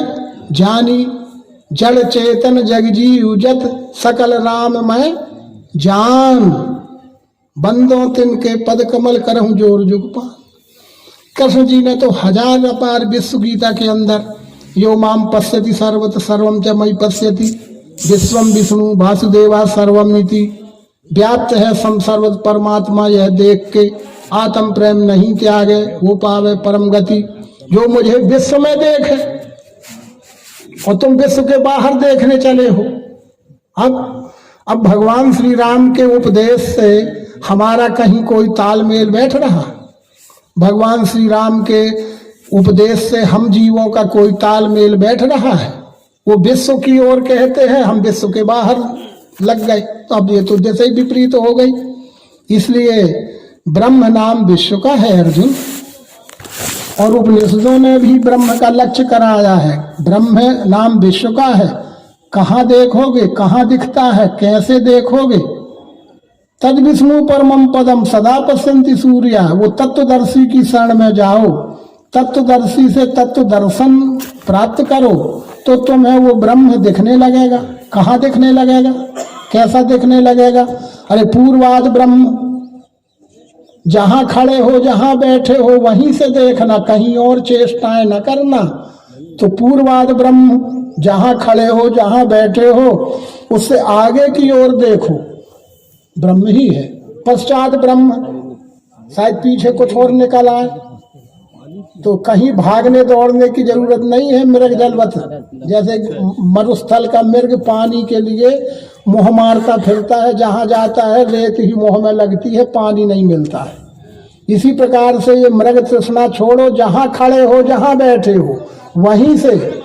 जानी, जड़ चेतन जग जीव जत, सकल राम मैं जान, बंदों तिनके पद कमल करहूं जोर जुग पान। कृष्ण जी ने तो हजार अपार विश्व गीता के अंदर यो माम पश्यति सर्वत सर्वम च मयि पश्यति, विश्वम विष्णु वासुदेवा सर्वमिति, व्याप्त है सम सर्वत परमात्मा, यह देख के आत्म प्रेम नहीं त्यागे वो पावे परम गति। जो मुझे विश्व में देखे, और तुम विश्व के बाहर देखने चले हो। अब भगवान श्री राम के उपदेश से हमारा कहीं कोई तालमेल बैठ रहा? भगवान श्री राम के उपदेश से हम जीवों का कोई तालमेल बैठ रहा है? वो विश्व की ओर कहते हैं, हम विश्व के बाहर लग गए। तो अब ये तो जैसे ही विपरीत हो गई। इसलिए ब्रह्म नाम विश्व का है अर्जुन, और उपनिषदों ने भी ब्रह्म का लक्ष्य कराया है। ब्रह्म नाम विश्व का है। कहाँ देखोगे, कहाँ दिखता है, कैसे देखोगे? तद विष्णु परमम पदम सदा पश्यन्ति सूर्या, वो तत्वदर्शी की शरण में जाओ, तत्वदर्शी से तत्व दर्शन प्राप्त करो, तो तुम्हें वो ब्रह्म दिखने लगेगा। कहाँ दिखने लगेगा, कैसा दिखने लगेगा? अरे पूर्वाद ब्रह्म, जहां खड़े हो जहां बैठे हो वहीं से देखना, कहीं और चेष्टाएं न करना। तो पूर्वाद ब्रह्म, जहां खड़े हो जहां बैठे हो उससे आगे की ओर देखो, ब्रह्म ही है। पश्चात ब्रह्म, शायद पीछे कुछ और निकल आए, तो कहीं भागने दौड़ने की जरूरत नहीं है। मृग जलवत, जैसे मरुस्थल का मृग पानी के लिए मुँह मारता फिरता है, जहां जाता है रेत ही मुँह में लगती है, पानी नहीं मिलता है। इसी प्रकार से ये मृग तृष्णा छोड़ो, जहां खड़े हो जहां बैठे हो वहीं से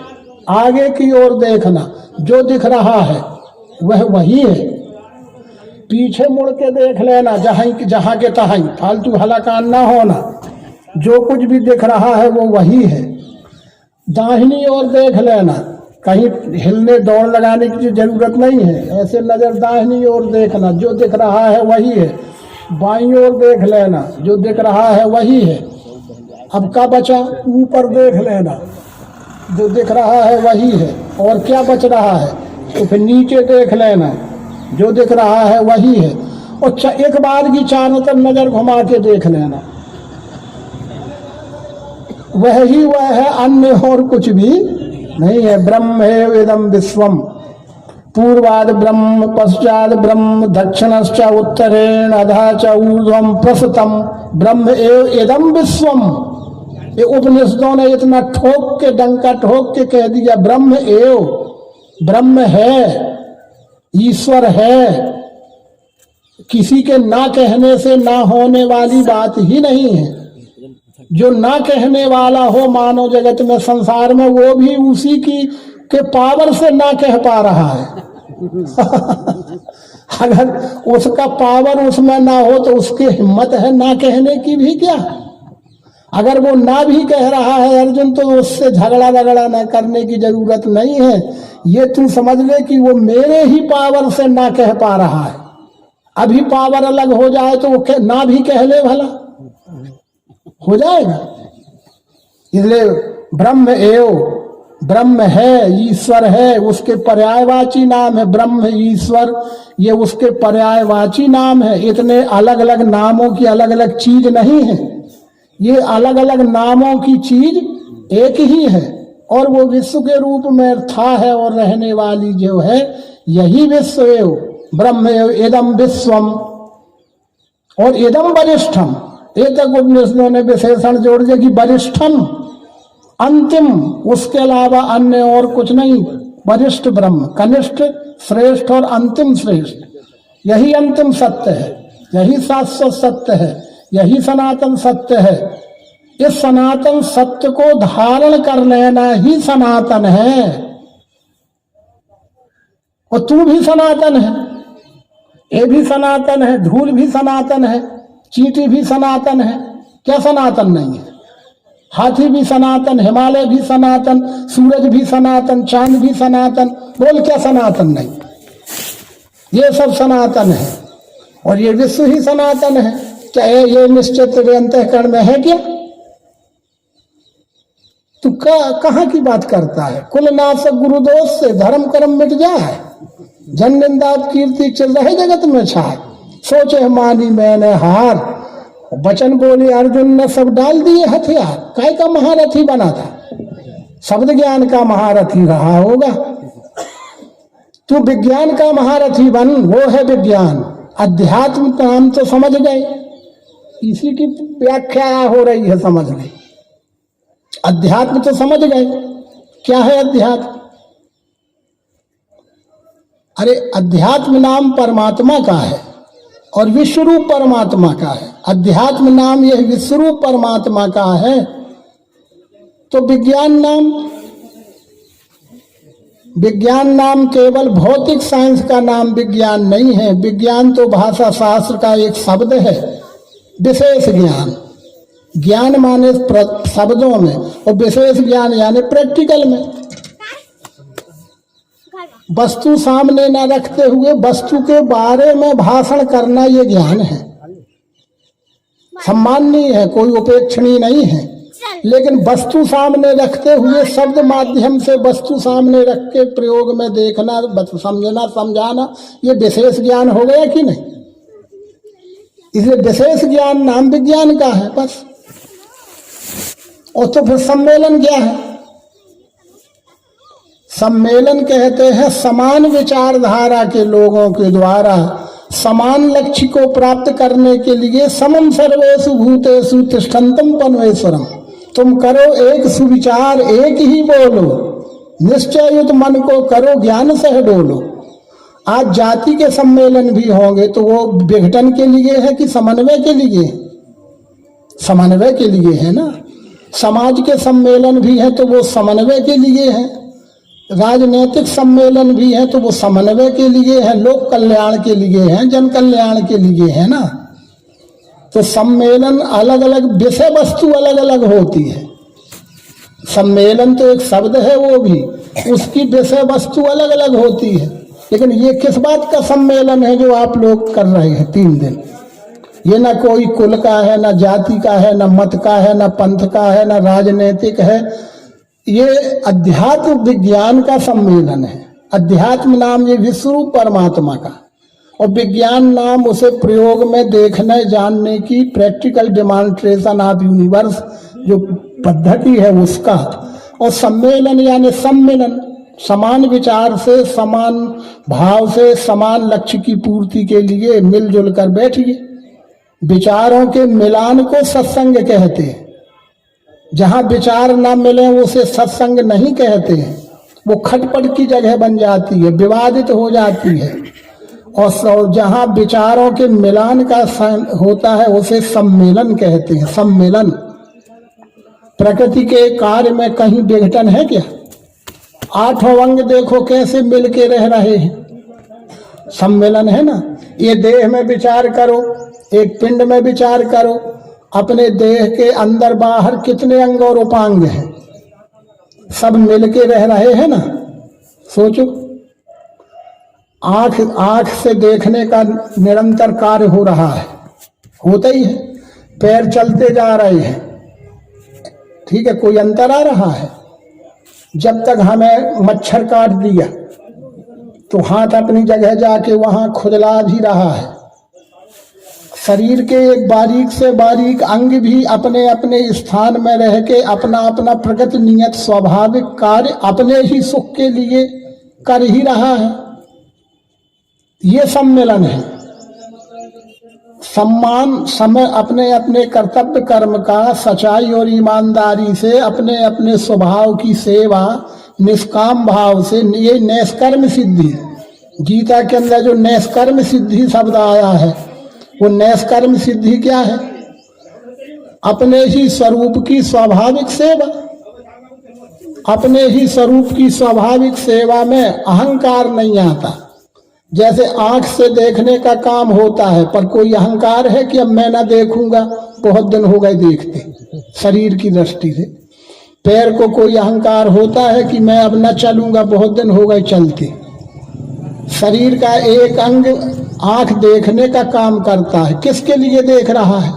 आगे की ओर देखना। जो दिख रहा है वह वही है। पीछे मुड़ के देख लेना, जहां के तहां, फालतू हलाकान ना होना। जो कुछ भी दिख रहा है वो वही है। दाहिनी ओर देख लेना, कहीं हिलने दौड़ लगाने की जरूरत नहीं है। ऐसे नजर दाहिनी ओर देखना, जो दिख रहा है वही है। बाईं ओर देख लेना, जो दिख रहा है वही है। अब क्या बचा? ऊपर देख लेना, जो दिख रहा है वही है। और क्या बच रहा है? तो फिर नीचे देख लेना, जो दिख रहा है वही है। और एक बार की चारों तरफ नजर घुमा के देख लेना, वह ही वह है, अन्य और कुछ भी नहीं है। ब्रह्म है इदम विश्वम, पूर्वाद ब्रह्म, पश्चात ब्रह्म, दक्षिणश्च उत्तरेण अधः च ऊर्ध्वं प्रसृतम ब्रह्म एव इदम विश्वम। ये उपनिषदों ने इतना ठोक के, डंका ठोक के कह दिया, ब्रह्म एव, ब्रह्म है, ईश्वर है। किसी के ना कहने से ना होने वाली बात ही नहीं है। जो ना कहने वाला हो मानव जगत में, संसार में, वो भी उसी की के पावर से ना कह पा रहा है। अगर उसका पावर उसमें ना हो तो उसकी हिम्मत है ना कहने की भी क्या? अगर वो ना भी कह रहा है अर्जुन, तो उससे झगड़ा ना करने की जरूरत नहीं है। ये तू समझ ले कि वो मेरे ही पावर से ना कह पा रहा है। अभी पावर अलग हो जाए तो वो ना भी कह ले, भला हो जाएगा। इसलिए ब्रह्म एव, ब्रह्म है, ईश्वर है, उसके पर्यायवाची नाम है। ब्रह्म ईश्वर ये उसके पर्यायवाची नाम है। इतने अलग अलग नामों की अलग अलग चीज नहीं है, ये अलग अलग नामों की चीज एक ही है। और वो विश्व के रूप में था है और रहने वाली जो है, यही विश्व एव ब्रह्म एव इदम विश्वम। और इदम वरिष्ठम, एक उपनिषदों ने विशेषण जोड़ दिया कि वरिष्ठम, अंतिम, उसके अलावा अन्य और कुछ नहीं। वरिष्ठ ब्रह्म, कनिष्ठ श्रेष्ठ और अंतिम श्रेष्ठ, यही अंतिम सत्य है, यही शाश्वत सत्य है, यही सनातन सत्य है। इस सनातन सत्य को धारण कर लेना ही सनातन है। और तू भी सनातन है, ये भी सनातन है, धूल भी सनातन है, चींटी भी सनातन है। क्या सनातन नहीं है? हाथी भी सनातन, हिमालय भी सनातन, सूरज भी सनातन, चांद भी सनातन। बोल क्या सनातन नहीं? ये सब सनातन है और ये विश्व ही सनातन है। क्या ये निश्चित अंतःकरण में है क्या? तू कहाँ की बात करता है? कुल नाशक गुरुदोष से धर्म कर्म मिट जाए, जन निंदा कीर्ति चल रहे जगत में छाए। सोचे मानी मैंने हार, वचन बोले अर्जुन ने सब डाल दिए हथियार। काय का महारथी बना था? शब्द ज्ञान का महारथी रहा होगा। तू विज्ञान का महारथी बन, वो है विज्ञान। अध्यात्म नाम तो समझ गए, इसी की व्याख्या हो रही है, समझ ले। अध्यात्म तो समझ गए, क्या है अध्यात्म? अरे अध्यात्म नाम परमात्मा का है और विश्वरूप परमात्मा का है। अध्यात्म नाम यह विश्वरूप परमात्मा का है। तो विज्ञान नाम केवल भौतिक साइंस का नाम विज्ञान नहीं है। विज्ञान तो भाषा शास्त्र का एक शब्द है, विशेष ज्ञान। ज्ञान माने शब्दों में और विशेष ज्ञान यानी प्रैक्टिकल में। वस्तु सामने न रखते हुए वस्तु के बारे में भाषण करना ये ज्ञान है। सम्माननीय है, कोई उपेक्षणीय नहीं है। लेकिन वस्तु सामने रखते हुए शब्द माध्यम से वस्तु सामने रख के प्रयोग में देखना, समझना, समझाना, ये विशेष ज्ञान हो गया कि नहीं? इसलिए विशेष ज्ञान नाम विज्ञान का है बस। और तो फिर सम्मेलन क्या है? सम्मेलन कहते हैं समान विचारधारा के लोगों के द्वारा समान लक्ष्य को प्राप्त करने के लिए समम सर्वेषु भूतेषु तिष्ठन्तम परमेश्वरम। तुम करो एक सुविचार, एक ही बोलो, निश्चय युक्त मन को करो, ज्ञान सह डोलो। आज जाति के सम्मेलन भी होंगे तो वो विघटन के लिए है कि समन्वय के लिए? समन्वय के लिए है ना। समाज के सम्मेलन भी है तो वो समन्वय के लिए है। राजनीतिक सम्मेलन भी है तो वो समन्वय के लिए है, लोक कल्याण के लिए है, जन कल्याण के लिए है ना। तो सम्मेलन अलग अलग, विषय वस्तु अलग अलग होती है। सम्मेलन तो एक शब्द है, वो भी उसकी विषय वस्तु अलग अलग होती है। लेकिन ये किस बात का सम्मेलन है जो आप लोग कर रहे हैं 3 दिन? ये ना कोई कुल का है, ना जाति का है, ना मत का है, ना पंथ का है, ना राजनीतिक है। ये अध्यात्म विज्ञान का सम्मेलन है। अध्यात्म नाम ये विश्वरूप परमात्मा का, और विज्ञान नाम उसे प्रयोग में देखने जानने की प्रैक्टिकल डेमॉन्स्ट्रेशन ऑफ यूनिवर्स जो पद्धति है उसका। और सम्मेलन यानी सम्मेलन, समान विचार से, समान भाव से, समान लक्ष्य की पूर्ति के लिए मिलजुल कर बैठिए। विचारों के मिलान को सत्संग कहते हैं। जहां विचार ना मिले उसे सत्संग नहीं कहते हैं। वो खटपट की जगह बन जाती है, विवादित हो जाती है। और जहां विचारों के मिलान का होता है उसे सम्मेलन कहते हैं। सम्मेलन। प्रकृति के कार्य में कहीं विघटन है क्या? 8 अंग देखो कैसे मिल के रह रहे हैं। सम्मेलन है ना। ये देह में विचार करो, एक पिंड में विचार करो, अपने देह के अंदर बाहर कितने अंग और उपांग हैं, सब मिलके रह रहे हैं ना। सोचो, आंख से देखने का निरंतर कार्य हो रहा है, होता ही है। पैर चलते जा रहे हैं, ठीक है, कोई अंतर आ रहा है? जब तक हमें मच्छर काट दिया तो हाथ अपनी जगह जाके वहां खुजला भी रहा है। शरीर के एक बारीक से बारीक अंग भी अपने अपने स्थान में रह के अपना अपना प्रकृति नियत स्वाभाविक कार्य अपने ही सुख के लिए कर ही रहा है। ये सम्मेलन है। सम्मान समय अपने अपने कर्तव्य कर्म का सच्चाई और ईमानदारी से अपने अपने स्वभाव की सेवा निष्काम भाव से, ये नैष्कर्म सिद्धि। गीता के अंदर जो नैष्कर्म सिद्धि शब्द आया है वो नैष्कर्म सिद्धि क्या है? अपने ही स्वरूप की स्वाभाविक सेवा। अपने ही स्वरूप की स्वाभाविक सेवा में अहंकार नहीं आता। जैसे आंख से देखने का काम होता है, पर कोई अहंकार है कि अब मैं ना देखूंगा, बहुत दिन हो गए देखते, शरीर की दृष्टि से। पैर को कोई अहंकार होता है कि मैं अब न चलूंगा, बहुत दिन हो गए चलते। शरीर का एक अंग आंख देखने का काम करता है, किसके लिए देख रहा है?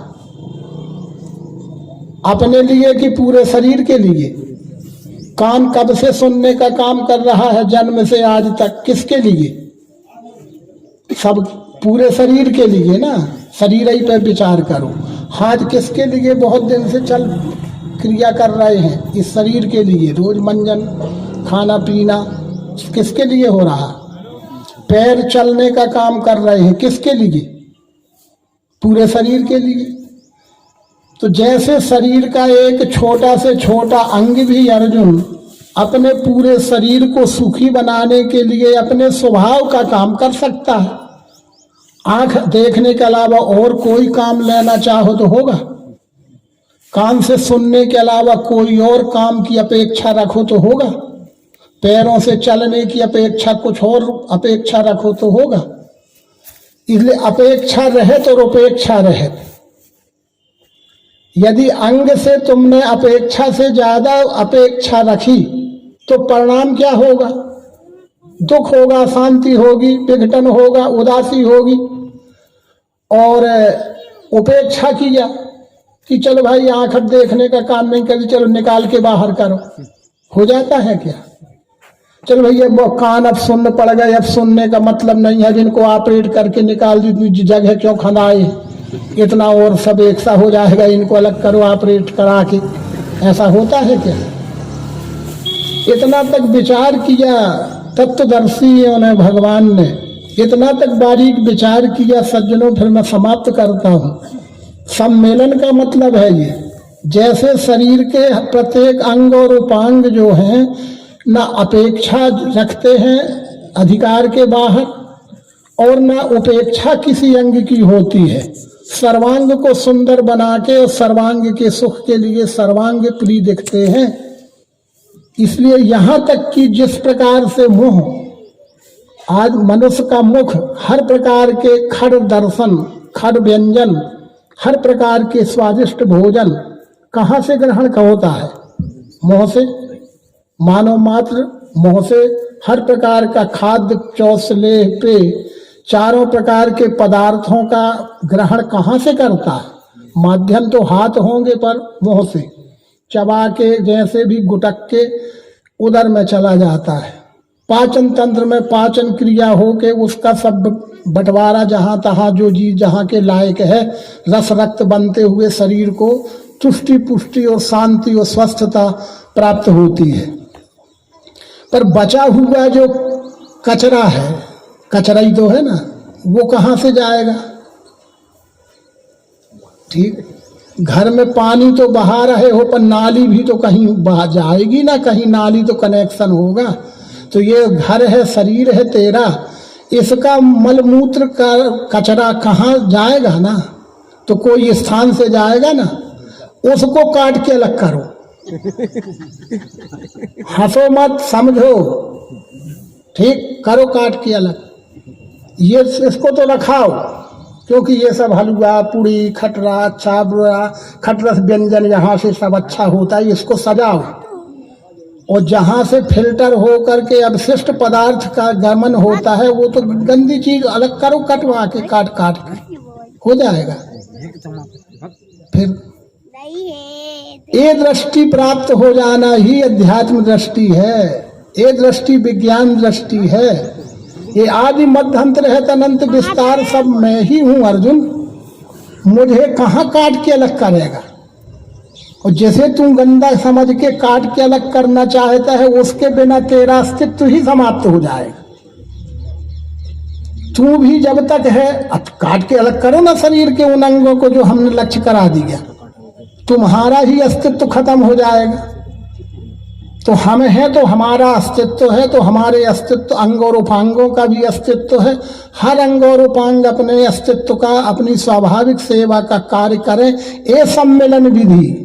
अपने लिए कि पूरे शरीर के लिए? कान कब से सुनने का काम कर रहा है, जन्म से आज तक, किसके लिए? सब पूरे शरीर के लिए ना। शरीर ही पे विचार करो। हाथ किसके लिए बहुत दिन से चल क्रिया कर रहे हैं? इस शरीर के लिए। रोज मंजन खाना पीना किसके लिए हो रहा? पैर चलने का काम कर रहे हैं, किसके लिए? पूरे शरीर के लिए। तो जैसे शरीर का एक छोटा से छोटा अंग भी अर्जुन अपने पूरे शरीर को सुखी बनाने के लिए अपने स्वभाव का काम कर सकता है। आंख देखने के अलावा और कोई काम लेना चाहो तो होगा? कान से सुनने के अलावा कोई और काम की अपेक्षा रखो तो होगा? पैरों से चलने की अपेक्षा कुछ और अपेक्षा रखो तो होगा? इसलिए अपेक्षा रहे तो रुपेक्षा रहे। यदि अंग से तुमने अपेक्षा से ज्यादा अपेक्षा रखी तो परिणाम क्या होगा? दुख होगा, शांति होगी, विघटन होगा, उदासी होगी। और उपेक्षा किया कि चलो भाई आंख अब देखने का काम नहीं करी, चलो निकाल के बाहर करो, हो जाता है क्या? चलो भैया वो कान अब सुन पड़ गए, अब सुनने का मतलब नहीं है, जिनको ऑपरेट करके निकाल दी, जगह क्यों खनाए, इतना और सब एक सा हो जाएगा, इनको अलग करो ऑपरेट करा के। ऐसा होता है क्या? इतना तक विचार किया तत्वदर्शियों ने, भगवान ने इतना तक बारीक विचार किया सज्जनों। फिर मैं समाप्त करता हूँ। सम्मेलन का मतलब है ये, जैसे शरीर के प्रत्येक अंग और उपांग जो हैं ना अपेक्षा रखते हैं अधिकार के बाहर, और ना उपेक्षा किसी अंग की होती है। सर्वांग को सुंदर बना के और सर्वांग के सुख के लिए सर्वांग प्रिय दिखते हैं। इसलिए यहाँ तक कि जिस प्रकार से मुंह, आज मनुष्य का मुख हर प्रकार के खड़ दर्शन, खड़ व्यंजन, हर प्रकार के स्वादिष्ट भोजन कहाँ से ग्रहण का होता है? मुंह से। मानव मात्र मुंह से हर प्रकार का खाद्य, चौसले पे चारों प्रकार के पदार्थों का ग्रहण कहाँ से करता है? माध्यम तो हाथ होंगे, पर मुंह से चबा के, जैसे भी गुटक के उदर में चला जाता है। पाचन तंत्र में पाचन क्रिया हो के उसका सब बंटवारा जहाँ तहाँ जो जी जहाँ के लायक है, रस रक्त बनते हुए शरीर को तुष्टि पुष्टि और शांति और स्वस्थता प्राप्त होती है। पर बचा हुआ जो कचरा है, कचरा ही तो है ना, वो कहाँ से जाएगा? ठीक, घर में पानी तो बहा रहे हो, पर नाली भी तो कहीं बहा जाएगी ना, कहीं नाली तो कनेक्शन होगा। तो ये घर है, शरीर है तेरा, इसका मलमूत्र का कचरा कहाँ जाएगा ना, तो कोई स्थान से जाएगा ना। उसको काट के अलग करो। हंसो मत, समझो, ठीक, करो काट के अलग। ये इसको तो रखाओ, क्योंकि ये सब हलवा पूड़ी खटरा चावड़ा खटरस व्यंजन यहाँ से सब अच्छा होता है, इसको सजाओ। और जहाँ से फिल्टर हो करके अवशिष्ट पदार्थ का गमन होता है, वो तो गंदी चीज अलग करो, कटवा के काट काट के हो जाएगा। फिर ये दृष्टि प्राप्त हो जाना ही अध्यात्म दृष्टि है। ये दृष्टि विज्ञान दृष्टि है। ये आदि मध्यांत रहत अनंत विस्तार सब मैं ही हूँ अर्जुन, मुझे कहाँ काट के अलग करेगा? और जैसे तू गंदा समझ के काट के अलग करना चाहता है, उसके बिना तेरा अस्तित्व ही समाप्त हो जाएगा। तू भी जब तक है, काट के अलग करो ना शरीर के उन अंगों को जो हमने लक्ष्य करा दिया, तुम्हारा ही अस्तित्व खत्म हो जाएगा। तो हम हैं तो हमारा अस्तित्व है, तो हमारे अस्तित्व अंग और उपांगों का भी अस्तित्व है। हर अंग और उपांग अपने अस्तित्व का, अपनी स्वाभाविक सेवा का कार्य करें। ये सम्मेलन विधि,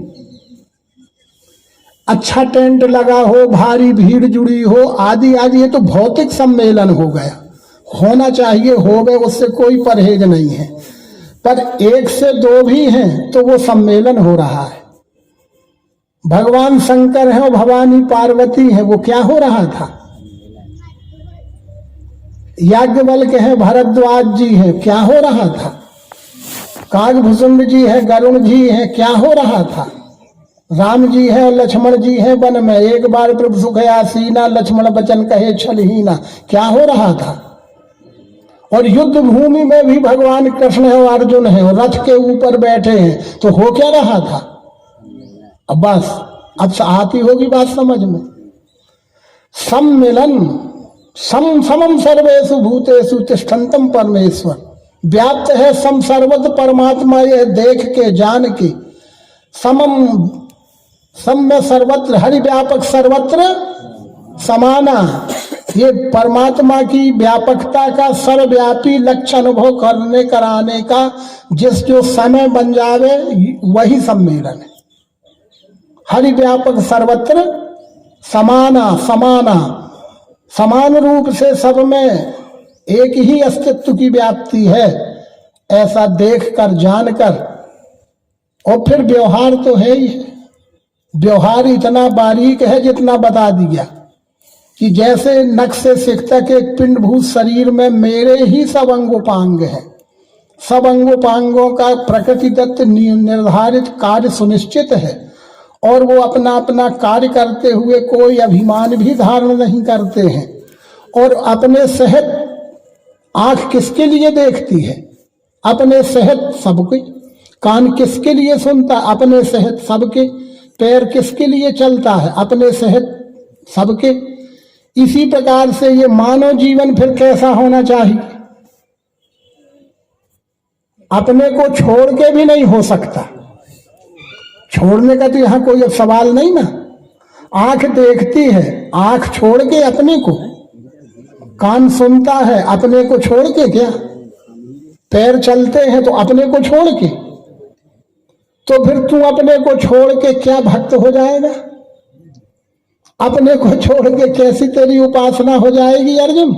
अच्छा टेंट लगा हो, भारी भीड़ जुड़ी हो, आदि आदि, ये तो भौतिक सम्मेलन हो गया। होना चाहिए, हो गए, उससे कोई परहेज नहीं है। पर एक से दो भी हैं तो वो सम्मेलन हो रहा है। भगवान शंकर है और भवानी पार्वती है, वो क्या हो रहा था? याज्ञवल्क्य है, भरद्वाज जी है, क्या हो रहा था? कागभुसुंड जी है, गरुण जी है, क्या हो रहा था? राम जी है और लक्ष्मण जी है वन में, एक बार प्रभु सुख आसीना, लक्ष्मण बचन कहे छलहीना, क्या हो रहा था? और युद्ध भूमि में भी भगवान कृष्ण है और अर्जुन है और रथ के ऊपर बैठे हैं, तो हो क्या रहा था? अब बस अब आती होगी बात समझ में। सम्मिलन, समम सर्वेषु भूतेषु तिष्ठन्तम परमेश्वर, व्याप्त है सम सर्वत्र परमात्मा, यह देख के जान के। समम, सम में सर्वत्र, हरि व्यापक सर्वत्र समाना, ये परमात्मा की व्यापकता का सर्वव्यापी लक्ष्य अनुभव करने कराने का जिस जो समय बन जावे वही सम्मेलन है। हरि व्यापक सर्वत्र समाना, समाना, समान रूप से सब में एक ही अस्तित्व की व्याप्ति है, ऐसा देख कर जानकर। और फिर व्यवहार तो है ही, व्यवहार इतना बारीक है जितना बता दिया कि जैसे नख से सिख तक एक पिंडभूत शरीर में मेरे ही सब अंगोपांग हैं, सब अंगोपांगों का प्रकृतिदत्त निर्धारित कार्य सुनिश्चित है और वो अपना अपना कार्य करते हुए कोई अभिमान भी धारण नहीं करते हैं। और अपने सेहत, आंख किसके लिए देखती है? अपने सेहत सबके। कान किसके लिए सुनता? अपने सेहत सबके। पैर किसके लिए चलता है? अपने सेहत सबके। इसी प्रकार से ये मानव जीवन फिर कैसा होना चाहिए? अपने को छोड़ के भी नहीं हो सकता। छोड़ने का तो यहां कोई अब सवाल नहीं ना। आंख देखती है, आंख छोड़ के अपने को। कान सुनता है, अपने को छोड़ के क्या? पैर चलते हैं तो अपने को छोड़ के। तो फिर तू अपने को छोड़ के क्या भक्त हो जाएगा? अपने को छोड़ के कैसी तेरी उपासना हो जाएगी अर्जुन?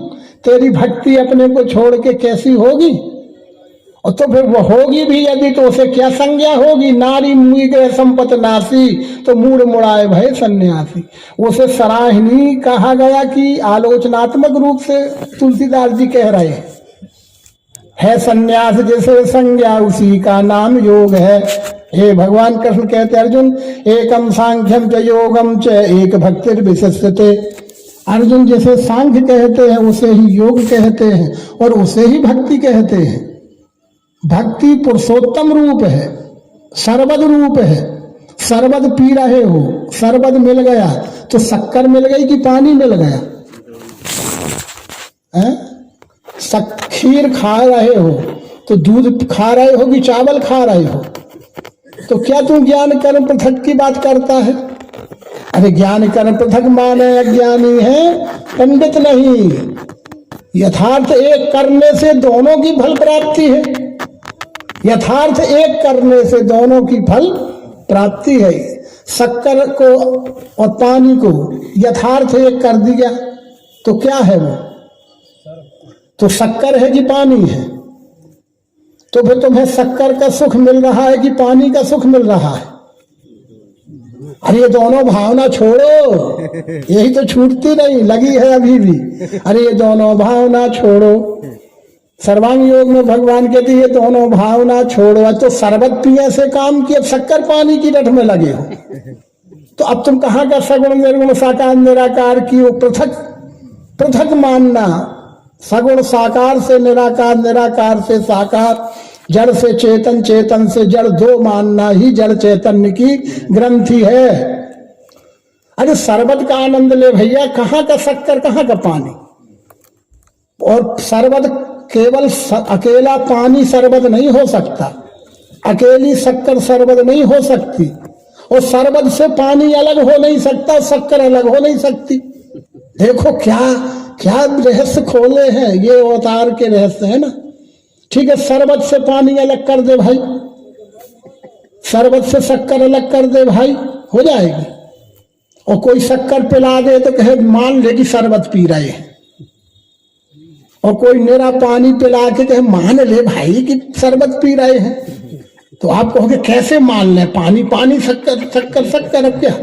तेरी भक्ति अपने को छोड़ के कैसी होगी? और तो फिर वो होगी भी यदि तो उसे क्या संज्ञा होगी? नारी मुई गए संपत नासी, तो मूड मुड़ाए भय सन्यासी। उसे सराहनीय कहा गया कि आलोचनात्मक रूप से तुलसीदास जी कह रहे हैं, है सन्यास जैसे संज्ञा उसी का नाम योग है। हे भगवान कृष्ण कहते अर्जुन, एकम सांख्यम च योगम च एक भक्तिर विशिष्यते। अर्जुन जैसे सांख्य कहते हैं उसे ही योग कहते हैं और उसे ही भक्ति कहते हैं। भक्ति पुरुषोत्तम रूप है, सर्वद रूप है। सर्वद पी रहे हो, सर्वद मिल गया तो शक्कर मिल गई कि पानी मिल गया? खीर खा रहे हो तो दूध खा रहे हो कि चावल खा रहे हो? तो क्या तू ज्ञान कर्म पृथक की बात करता है? अरे ज्ञान कर्म पृथक माने अज्ञानी है, पंडित नहीं। यथार्थ एक करने से दोनों की फल प्राप्ति है। यथार्थ एक करने से दोनों की फल प्राप्ति है। शक्कर को और पानी को यथार्थ एक कर दिया तो क्या है वो? तो शक्कर है कि पानी है? तो फिर तुम्हें शक्कर का सुख मिल रहा है कि पानी का सुख मिल रहा है? अरे ये दोनों भावना छोड़ो, यही तो छूटती नहीं, लगी है अभी भी। अरे ये दोनों भावना छोड़ो। सर्वांग योग में भगवान कहते ये दोनों भावना छोड़ो। तो शरबत पिए से काम की, अब शक्कर पानी की रट में लगे हो तो अब तुम कहाँ का सगुण निर्गुण साकार निराकार की वो पृथक पृथक मानना? सगुण साकार से निराकार, निराकार से साकार, जड़ से चेतन, चेतन से जड़, दो मानना ही जड़ चैतन्य की ग्रंथि है। अरे शरबत का आनंद ले भैया, कहाँ का शक्कर कहाँ का पानी? और शरबत केवल अकेला पानी शरबत नहीं हो सकता, अकेली शक्कर शरबत नहीं हो सकती। और शरबत से पानी अलग हो नहीं सकता, शक्कर अलग हो नहीं सकती। देखो क्या क्या रहस्य खोले हैं, ये अवतार के रहस्य है ना। ठीक है, शरबत से पानी अलग कर दे भाई, शरबत से शक्कर अलग कर दे भाई, हो जाएगी। और कोई शक्कर पिला दे तो कहे मान ले कि शरबत पी रहे हैं, और कोई मेरा पानी पिला के कहे मान ले भाई कि शरबत पी रहे हैं, तो आप कहोगे कैसे मान ले, पानी पानी शक्कर शक्कर शक्कर, अब क्या।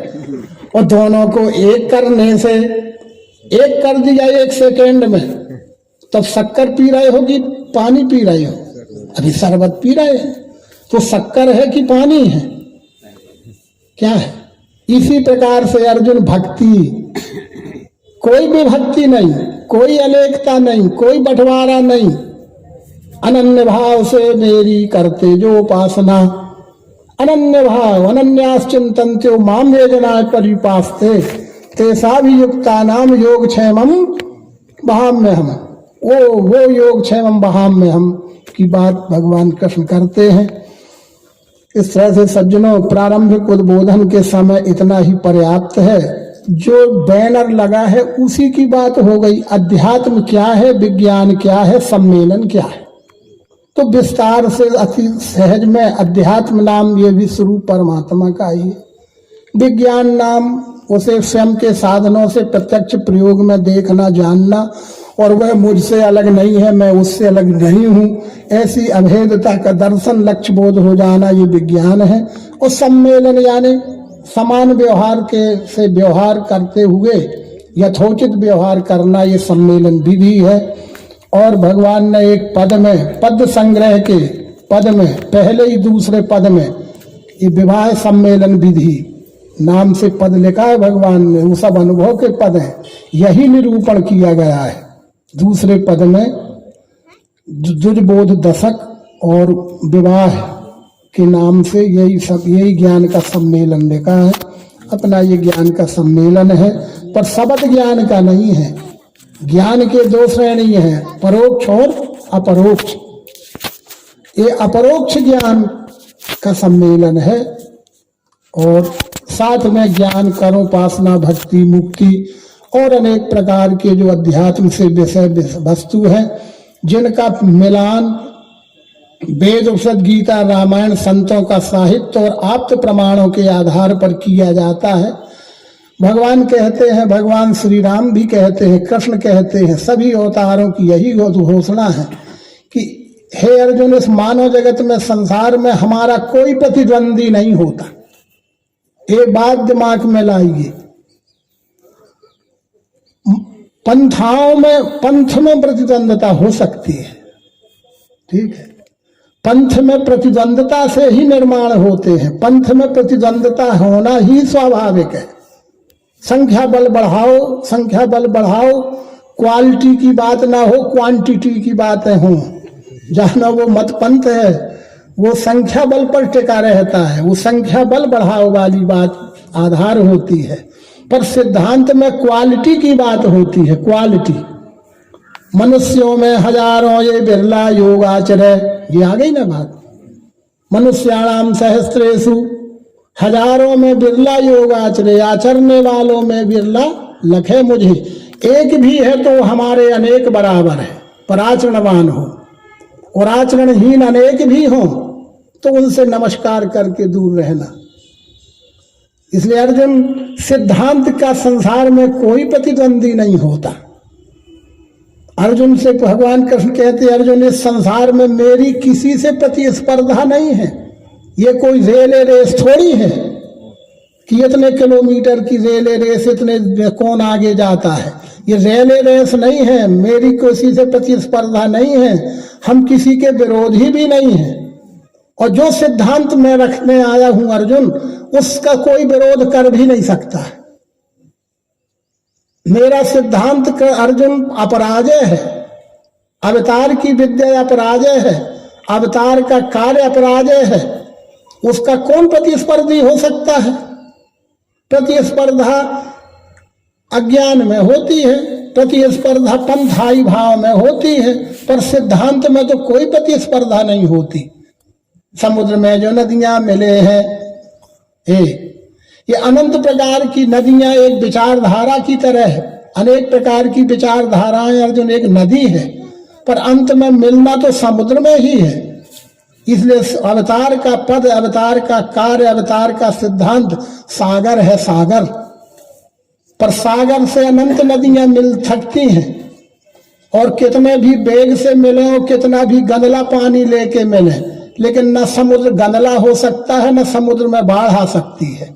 और दोनों को एक करने से, एक कर दिया 1 सेकेंड में, तब शक्कर पी रहे हो कि पानी पी रहे हो? अभी शरबत पी रहे हैं, तो शक्कर है कि पानी है, क्या है? इसी प्रकार से अर्जुन भक्ति, कोई भी भक्ति नहीं, कोई अनेकता नहीं, कोई बंटवारा नहीं, अनन्य भाव से मेरी करते जो उपासना, अनन्य भाव, अनन्यास चिंतन्त्यो माम ये जनाय परिपास्ते तेषाभियुक्ता नाम योगक्षेमं वहाम्यहम्। वो योगक्षेमं वहाम्यहम् की बात भगवान कृष्ण करते हैं। इस तरह से सज्जनों, प्रारंभिक उद्बोधन के समय इतना ही पर्याप्त है। जो बैनर लगा है उसी की बात हो गई। अध्यात्म क्या है, विज्ञान क्या है, सम्मेलन क्या है, तो विस्तार से अति सहज में अध्यात्म नाम ये विश्व रूप परमात्मा का ही है। विज्ञान नाम उसे स्वयं के साधनों से प्रत्यक्ष प्रयोग में देखना जानना, और वह मुझसे अलग नहीं है, मैं उससे अलग नहीं हूँ, ऐसी अभेदता का दर्शन, लक्ष्य बोध हो जाना, ये विज्ञान है। और सम्मेलन यानी समान व्यवहार के से व्यवहार करते हुए यथोचित व्यवहार करना, ये सम्मेलन विधि है। और भगवान ने एक पद में, पद संग्रह के पद में, पहले ही दूसरे पद में ये विवाह सम्मेलन विधि नाम से पद लिखा है भगवान ने। वो सब अनुभव के पद हैं, यही निरूपण किया गया है। दूसरे पद में जुजबोध दशक और विवाह के नाम से यही सब, यही ज्ञान का सम्मेलन लिखा है। अपना ये ज्ञान का सम्मेलन है, पर शब्द ज्ञान का नहीं है। ज्ञान के 2 श्रेणी हैं, परोक्ष और अपरोक्ष। ये अपरोक्ष ज्ञान का सम्मेलन है, और साथ में ज्ञान, कर्म, उपासना, भक्ति, मुक्ति और अनेक प्रकार के जो अध्यात्म से विषय वस्तु हैं, जिनका मिलान वेद, उपनिषद, गीता, रामायण, संतों का साहित्य और आप्त प्रमाणों के आधार पर किया जाता है। भगवान कहते हैं, भगवान श्री राम भी कहते हैं, कृष्ण कहते हैं, सभी अवतारों की यही घोषणा है कि हे अर्जुन, इस मानव जगत में, संसार में हमारा कोई प्रतिद्वंदी नहीं होता। एक बात दिमाग में लाइए, पंथाओं में, पंथ में प्रतिद्वंदता हो सकती है, ठीक है, पंथ में प्रतिद्वंदता से ही निर्माण होते हैं, पंथ में प्रतिद्वंदता होना ही स्वाभाविक है। संख्या बल बढ़ाओ, संख्या बल बढ़ाओ, क्वालिटी की बात ना हो, क्वांटिटी की बातें हों। जहाँ वो मत पंथ है वो संख्या बल पर टिका रहता है, वो संख्या बल बढ़ाओ वाली बात आधार होती है, पर सिद्धांत में क्वालिटी की बात होती है। क्वालिटी, मनुष्यों में हजारों ये बिरला योगाचर्य, ये आ गई ना बात। मनुष्याणाम सहस्त्रेषु, हजारों में बिरला योगाचर्य, आचरने वालों में बिरला लखे मुझे। एक भी है तो हमारे अनेक बराबर है, पर आचरणवान हो, और आचरणहीन अनेक भी हो तो उनसे नमस्कार करके दूर रहना। इसलिए अर्जुन, सिद्धांत का संसार में कोई प्रतिद्वंदी नहीं होता। अर्जुन से भगवान कृष्ण कहते, अर्जुन, इस संसार में मेरी किसी से प्रतिस्पर्धा नहीं है। ये कोई रेले रेस थोड़ी है कि इतने किलोमीटर की रेले रेस, इतने कौन आगे जाता है। ये रेले रेस नहीं है, मेरी किसी से प्रतिस्पर्धा नहीं है, हम किसी के विरोधी भी नहीं हैं। और जो सिद्धांत मैं रखने आया हूं अर्जुन, उसका कोई विरोध कर भी नहीं सकता। मेरा सिद्धांत का अर्जुन अपराजय है, अवतार की विद्या अपराजय है, अवतार का कार्य अपराजय है। उसका कौन प्रतिस्पर्धी हो सकता है? प्रतिस्पर्धा अज्ञान में होती है, प्रतिस्पर्धा पंथाई भाव में होती है, पर सिद्धांत में तो कोई प्रतिस्पर्धा नहीं होती। समुद्र में जो नदियां मिले हैं, ये अनंत प्रकार की नदियां एक विचारधारा की तरह है। अनेक प्रकार की विचारधाराएं अर्जुन एक नदी है, पर अंत में मिलना तो समुद्र में ही है। इसलिए अवतार का पद, अवतार का कार्य, अवतार का सिद्धांत सागर है, सागर। पर सागर से अनंत नदियां मिल सकती हैं, और कितने भी वेग से मिले और कितना भी गंदला पानी लेके मिले, लेकिन न समुद्र गंदला हो सकता है, न समुद्र में बाढ़ आ सकती है।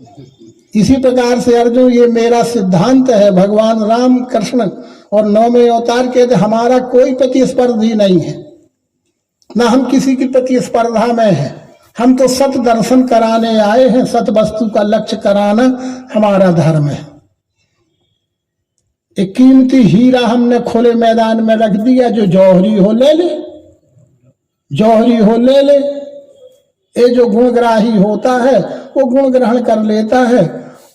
इसी प्रकार से अर्जुन, ये मेरा सिद्धांत है। भगवान राम कृष्ण और 9वें अवतार के हमारा कोई प्रतिस्पर्धी नहीं है, न हम किसी की प्रतिस्पर्धा में हैं। हम तो सत दर्शन कराने आए हैं, सत वस्तु का लक्ष्य कराना हमारा धर्म है। एक कीमती हीरा हमने खुले मैदान में रख दिया, जो जौहरी हो ले ले, जौहरी हो ले ले। ये जो गुणग्राही होता है वो गुण ग्रहण कर लेता है,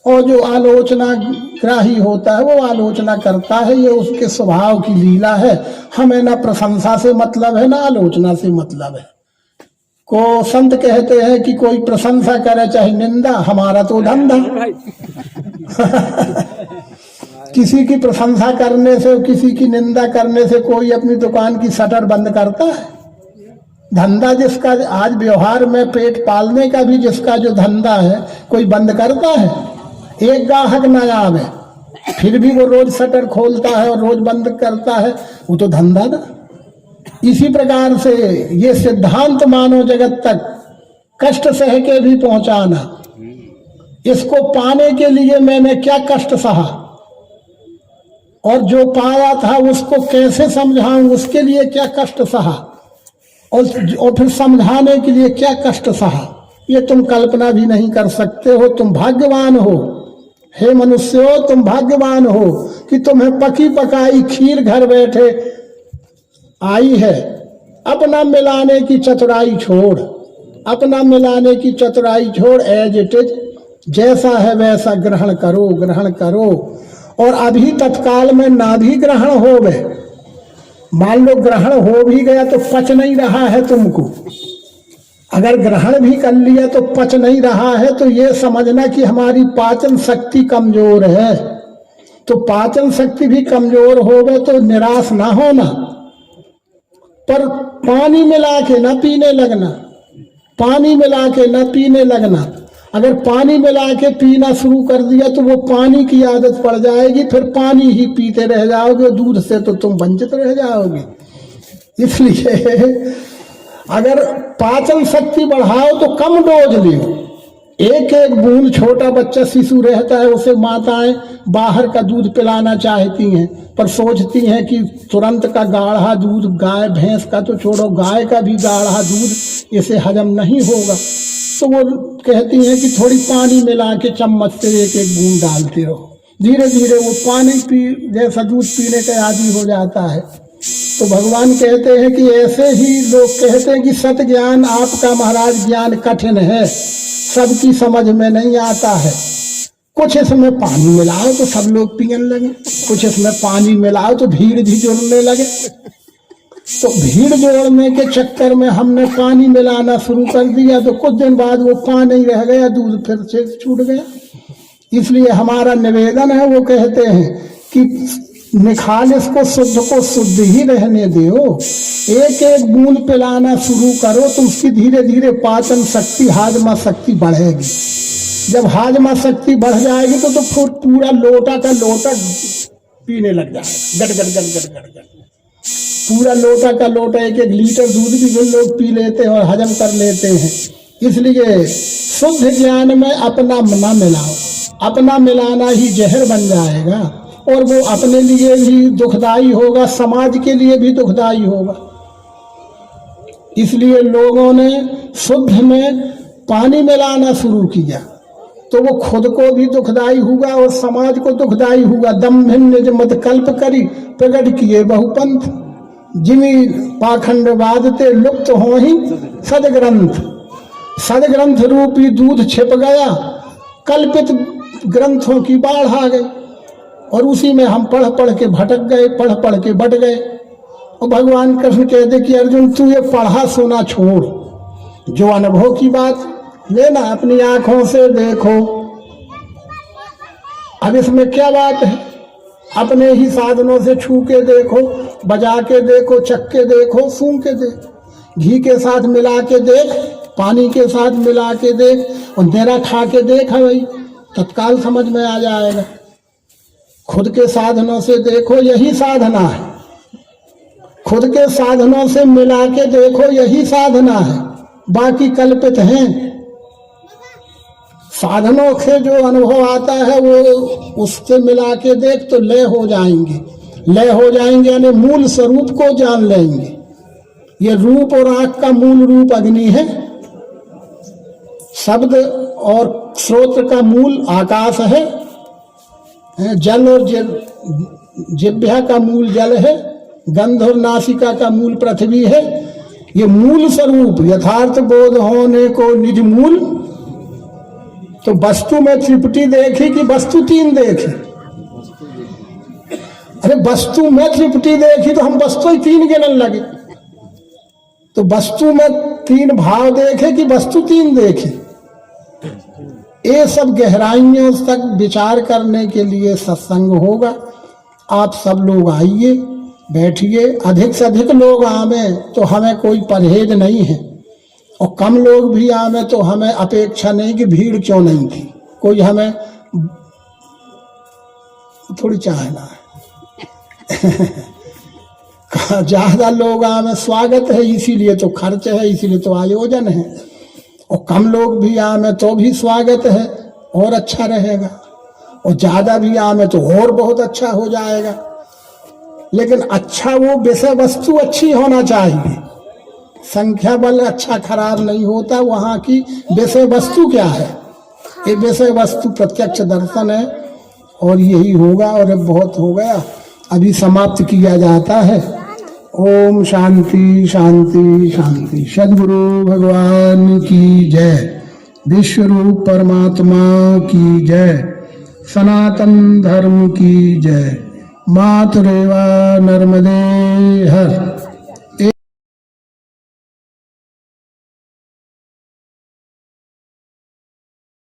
और जो आलोचना ग्राही होता है वो आलोचना करता है। ये उसके स्वभाव की लीला है। हमें ना प्रशंसा से मतलब है, ना आलोचना से मतलब है। को संत कहते हैं कि कोई प्रशंसा करे चाहे निंदा, हमारा तो धंधा। किसी की प्रशंसा करने से, किसी की निंदा करने से कोई अपनी दुकान की शटर बंद करता है? धंधा जिसका आज व्यवहार में पेट पालने का भी जिसका जो धंधा है, कोई बंद करता है? एक ग्राहक न आवे फिर भी वो रोज शटर खोलता है और रोज बंद करता है, वो तो धंधा ना। इसी प्रकार से ये सिद्धांत मानव जगत तक कष्ट सह के भी पहुंचाना, इसको पाने के लिए मैंने क्या कष्ट सहा, और जो पाया था उसको कैसे समझाऊं, उसके लिए क्या कष्ट सहा, और फिर समझाने के लिए क्या कष्ट सहा, ये तुम कल्पना भी नहीं कर सकते हो। तुम भाग्यवान हो, हे मनुष्यों, तुम भाग्यवान हो कि तुम्हें पकी पकाई खीर घर बैठे आई है। अपना मिलाने की चतुराई छोड़, अपना मिलाने की चतुराई छोड़, एज इट इज, जैसा है वैसा ग्रहण करो, ग्रहण करो। और अभी तत्काल में ना भी ग्रहण हो गए, मान लो ग्रहण हो भी गया तो पच नहीं रहा है तुमको, अगर ग्रहण भी कर लिया तो पच नहीं रहा है, तो ये समझना कि हमारी पाचन शक्ति कमजोर है। तो पाचन शक्ति भी कमजोर हो गए तो निराश ना होना, पर पानी मिला के न पीने लगना, पानी मिला के न पीने लगना। अगर पानी मिला के पीना शुरू कर दिया तो वो पानी की आदत पड़ जाएगी, फिर पानी ही पीते रह जाओगे, दूध से तो तुम वंचित रह जाओगे। इसलिए अगर पाचन शक्ति बढ़ाओ तो कम डोज लो, एक एक बूंद। छोटा बच्चा शिशु रहता है, उसे माताएं बाहर का दूध पिलाना चाहती हैं, पर सोचती हैं कि तुरंत का गाढ़ा दूध, गाय भैंस का तो छोड़ो, गाय का भी गाढ़ा दूध इसे हजम नहीं होगा, तो वो कहती हैं कि थोड़ी पानी मिला के चम्मच से एक एक बूंद डालते रहो। धीरे धीरे वो पानी जैसा दूध पीने का आदी हो जाता है। तो भगवान कहते हैं कि ऐसे ही लोग कहते हैं कि सत ज्ञान आपका महाराज ज्ञान कठिन है, सबकी समझ में नहीं आता है। कुछ इसमें पानी मिलाओ तो सब लोग पीने लगे, कुछ इसमें पानी मिलाओ तो भीड़ भी जुड़ने लगे। तो भीड़ जोड़ने के चक्कर में हमने पानी मिलाना शुरू कर दिया, तो कुछ दिन बाद वो पानी रह गया, दूध फिर से छूट गया। इसलिए हमारा निवेदन है, वो कहते हैं कि निखालिस को शुद्ध ही रहने दो, एक एक बूंद पिलाना शुरू करो तो उसकी धीरे धीरे पाचन शक्ति, हाजमा शक्ति बढ़ेगी। जब हाजमा शक्ति बढ़ जाएगी तो फिर पूरा लोटा का लोटा पीने लग जाएगा, गट गट गट गट गट गट। पूरा लोटा का लोटा, एक एक लीटर दूध भी लोग पी लेते हैं और हजम कर लेते हैं। इसलिए शुद्ध ज्ञान में अपना न मिलाओ, अपना मिलाना ही जहर बन जाएगा, और वो अपने लिए भी दुखदाई होगा, समाज के लिए भी दुखदाई होगा। इसलिए लोगों ने शुद्ध में पानी मिलाना शुरू किया, तो वो खुद को भी दुखदाई हुआ और समाज को दुखदाई हुआ। दम्भिन निज मत कल्प करी, प्रगट किए बहुपंथ, जिमी पाखंडवाद ते लुप्त हो ही सदग्रंथ। सदग्रंथ रूपी दूध छिप गया, कल्पित ग्रंथों की बाढ़ आ गई, और उसी में हम पढ़ पढ़ के भटक गए, पढ़ पढ़ के बट गए। और भगवान कृष्ण कहते कि अर्जुन, तू ये पढ़ा सुना छोड़, जो अनुभव की बात लेना, अपनी आंखों से देखो, अब इसमें क्या बात है, अपने ही साधनों से छू के देखो, बजा के देखो, चख के देखो, सूंघ के देख, घी के साथ मिला के देख, पानी के साथ मिला के देख और नेरा खा के देख भाई, तत्काल समझ में आ जाएगा। खुद के साधनों से देखो, यही साधना है। खुद के साधनों से मिला के देखो, यही साधना है, बाकी कल्पित हैं। साधनों से जो अनुभव आता है वो उससे मिला के देख तो लय हो जाएंगे। लय हो जाएंगे यानी मूल स्वरूप को जान लेंगे। ये रूप और आँख का मूल रूप अग्नि है, शब्द और श्रोत्र का मूल आकाश है, जल और जिह्वा का मूल जल है, गंध और नासिका का मूल पृथ्वी है। ये मूल स्वरूप यथार्थ बोध होने को निज मूल। तो वस्तु में त्रिपुटी देखी कि वस्तु तीन देखी? अरे वस्तु में त्रिपुटी देखी तो हम वस्तु ही तीन गिनने लगे। तो वस्तु में तीन भाव देखे कि वस्तु तीन देखे? ये सब गहराइयों तक विचार करने के लिए सत्संग होगा। आप सब लोग आइए, बैठिए। अधिक से अधिक लोग आवे तो हमें कोई परहेज नहीं है, और कम लोग भी आवे तो हमें अपेक्षा नहीं कि भीड़ क्यों नहीं थी। कोई हमें थोड़ी चाहना है ज्यादा लोग आवे स्वागत है, इसीलिए तो खर्च है, इसीलिए तो आयोजन है। और कम लोग भी आवे तो भी स्वागत है, और अच्छा रहेगा। और ज्यादा भी आवे तो और बहुत अच्छा हो जाएगा। लेकिन अच्छा वो विषय वस्तु अच्छी होना चाहिए। संख्या बल अच्छा खराब नहीं होता, वहाँ की विषय वस्तु क्या है? ये विषय वस्तु प्रत्यक्ष दर्शन है, और यही होगा। और अब बहुत हो गया, अभी समाप्त किया जाता है। ओम शांति शांति शांति। सद्गुरु भगवान की जय। विश्व रूप परमात्मा की जय। सनातन धर्म की जय। मातरेवा नर्मदे हर।